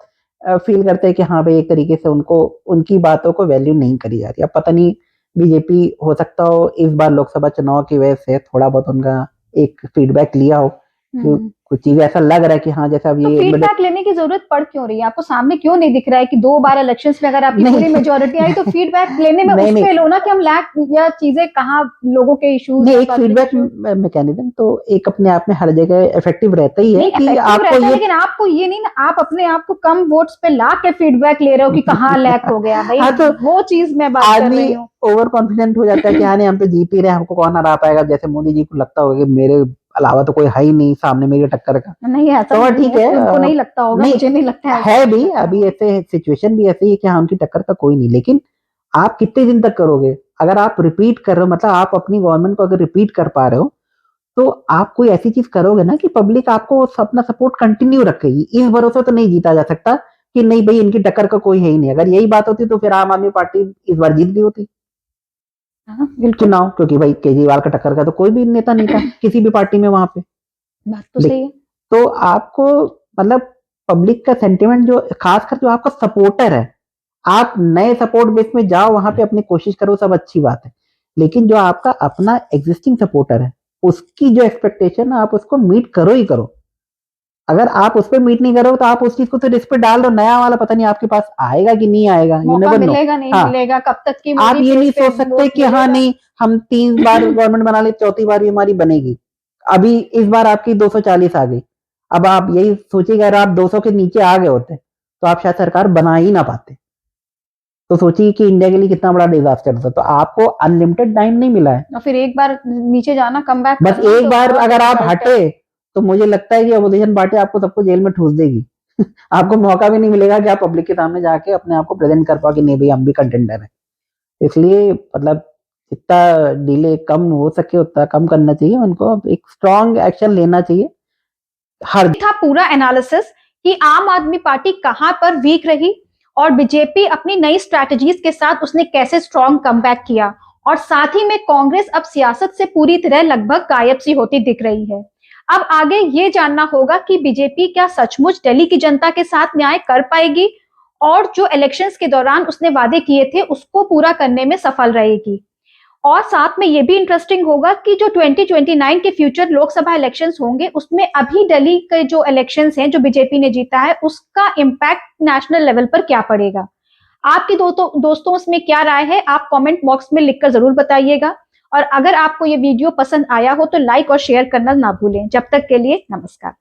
Speaker 2: फील करते हैं कि हाँ भाई एक तरीके से उनको उनकी बातों को वैल्यू नहीं करी जा रही। अब पता नहीं बीजेपी हो सकता हो इस बार लोकसभा चुनाव की वजह से थोड़ा बहुत उनका एक फीडबैक लिया हो कि कुछ चीजें ऐसा लग रहा है कि हाँ जैसे अब
Speaker 1: तो
Speaker 2: ये
Speaker 1: फीडबैक लेने की जरूरत पड़ क्यों रही है? आपको सामने क्यों नहीं दिख रहा है कि 2 बार इलेक्शंस में अगर आपकी
Speaker 2: नहीं
Speaker 1: पूरी मेजोरिटी आई तो फीडबैक लेने में
Speaker 2: नहीं
Speaker 1: उस
Speaker 2: नहीं
Speaker 1: पे लो ना कि हम लैक या चीजें कहाँ लोगों के इश्यूज
Speaker 2: नहीं,
Speaker 1: या
Speaker 2: एक
Speaker 1: पब्लिक
Speaker 2: फीडबैक
Speaker 1: इश्यूज।
Speaker 2: मैकेनिज्म तो एक अपने आप में हर जगह इफेक्टिव रहता ही है
Speaker 1: नहीं
Speaker 2: कि
Speaker 1: इफेक्टिव
Speaker 2: आपको
Speaker 1: रहता है,
Speaker 2: ये
Speaker 1: लेकिन आपको ये नहीं ना, आप अपने आप को कम वोट्स पे ला के फीडबैक ले रहे हो कि कहाँ लैक हो गया भाई।
Speaker 2: हाँ, तो
Speaker 1: वो चीज मैं बात कर
Speaker 2: आदमी
Speaker 1: रही हूँ।
Speaker 2: ओवर कॉन्फिडेंट हो जाता है कि हाँ नहीं हम तो जीत ही रहे हैं, हमको कौन हरा पाएगा, जैसे मोदी जी को लगता होगा कि मेरे अलावा तो कोई है ही नहीं सामने मेरी टक्कर का।
Speaker 1: नहीं ऐसा
Speaker 2: तो
Speaker 1: नहीं
Speaker 2: ठीक
Speaker 1: है,
Speaker 2: है,
Speaker 1: उनको नहीं लगता होगा,
Speaker 2: नहीं
Speaker 1: मुझे नहीं लगता है
Speaker 2: है
Speaker 1: ऐसा
Speaker 2: भी,
Speaker 1: लगता
Speaker 2: अभी
Speaker 1: होगा।
Speaker 2: ऐसे सिचुएशन भी ऐसी है कि हाँ उनकी टक्कर का कोई नहीं, लेकिन आप कितने दिन तक करोगे? अगर आप रिपीट कर रहे हो, मतलब आप अपनी गवर्नमेंट को अगर रिपीट कर पा रहे हो, तो आप कोई ऐसी चीज करोगे ना कि पब्लिक आपको अपना सपोर्ट कंटिन्यू रखेगी। इस भरोसे तो नहीं जीता जा सकता कि नहीं भाई इनकी टक्कर का कोई है ही नहीं। अगर यही बात होती तो फिर आम आदमी पार्टी इस बार जीत गई होती
Speaker 1: हाँ बिल्कुल।
Speaker 2: चुनाव, क्योंकि भाई केजरीवाल का टक्कर का तो कोई भी नेता नहीं था किसी भी पार्टी में वहां पे।
Speaker 1: बात तो सही है।
Speaker 2: तो आपको, मतलब पब्लिक का सेंटिमेंट जो खासकर जो आपका सपोर्टर है, आप नए सपोर्ट बेस में जाओ, वहां पे अपनी कोशिश करो, सब अच्छी बात है, लेकिन जो आपका अपना एग्जिस्टिंग सपोर्टर है उसकी जो एक्सपेक्टेशन है आप उसको मीट करो ही करो। अगर आप उस पर मीट नहीं करोगे तो आप उस चीज को तो रिस्क पे डाल दो, नया वाला पता नहीं आपके पास आएगा कि नहीं आएगा, यू
Speaker 1: मौका
Speaker 2: नेवर नो।
Speaker 1: मिलेगा नहीं
Speaker 2: हाँ,
Speaker 1: मिलेगा, कब तक की
Speaker 2: आप
Speaker 1: मोदी
Speaker 2: ये नहीं
Speaker 1: फेस पे
Speaker 2: सोच सकते
Speaker 1: वोट
Speaker 2: कि हाँ
Speaker 1: मिलेगा।
Speaker 2: नहीं हम 3 बार गवर्नमेंट बना ले, चौथी बार भी हमारी बनेगी। अभी इस बार आपकी 240 आ गई, अब आप यही सोचिए अगर आप 200 के नीचे आ गए होते तो आप शायद सरकार बना ही ना पाते। तो सोचिए कि इंडिया के लिए कितना बड़ा डिजास्टर था। तो आपको अनलिमिटेड टाइम नहीं मिला है,
Speaker 1: और फिर एक बार नीचे जाना, कम बैक
Speaker 2: बस
Speaker 1: करना
Speaker 2: एक
Speaker 1: तो
Speaker 2: बार
Speaker 1: बहुत
Speaker 2: अगर आप
Speaker 1: डिफिकल्ट है।
Speaker 2: हटे तो मुझे लगता है कि अपोजिशन पार्टी आपको सबको जेल में ठूस देगी आपको मौका भी नहीं मिलेगा कि आप पब्लिक के सामने जाके अपने आप को प्रेजेंट कर पाओ कि नहीं भाई हम भी कंटेंडर हैं। इसलिए मतलब जितना डिले कम हो सके उतना कम करना चाहिए, उनको एक स्ट्रांग एक्शन लेना चाहिए हर।
Speaker 1: था पूरा एनालिसिस कि आम आदमी पार्टी कहां पर वीक रही और बीजेपी अपनी नई स्ट्रैटेजीज के साथ उसने कैसे स्ट्रॉन्ग कमबैक किया, और साथ ही में कांग्रेस अब सियासत से पूरी तरह लगभग गायब सी होती दिख रही है। अब आगे ये जानना होगा कि बीजेपी क्या सचमुच दिल्ली की जनता के साथ न्याय कर पाएगी और जो इलेक्शंस के दौरान उसने वादे किए थे उसको पूरा करने में सफल रहेगी। और साथ में ये भी इंटरेस्टिंग होगा कि जो 2029 के फ्यूचर लोकसभा इलेक्शंस होंगे उसमें अभी दिल्ली के जो इलेक्शंस हैं जो बीजेपी ने जीता है उसका इम्पैक्ट नेशनल लेवल पर क्या पड़ेगा। आपकी दोस्तों उसमें क्या राय है, आप कमेंट बॉक्स में लिखकर जरूर बताइएगा। और अगर आपको ये वीडियो पसंद आया हो तो लाइक और शेयर करना ना भूलें। जब तक के लिए नमस्कार।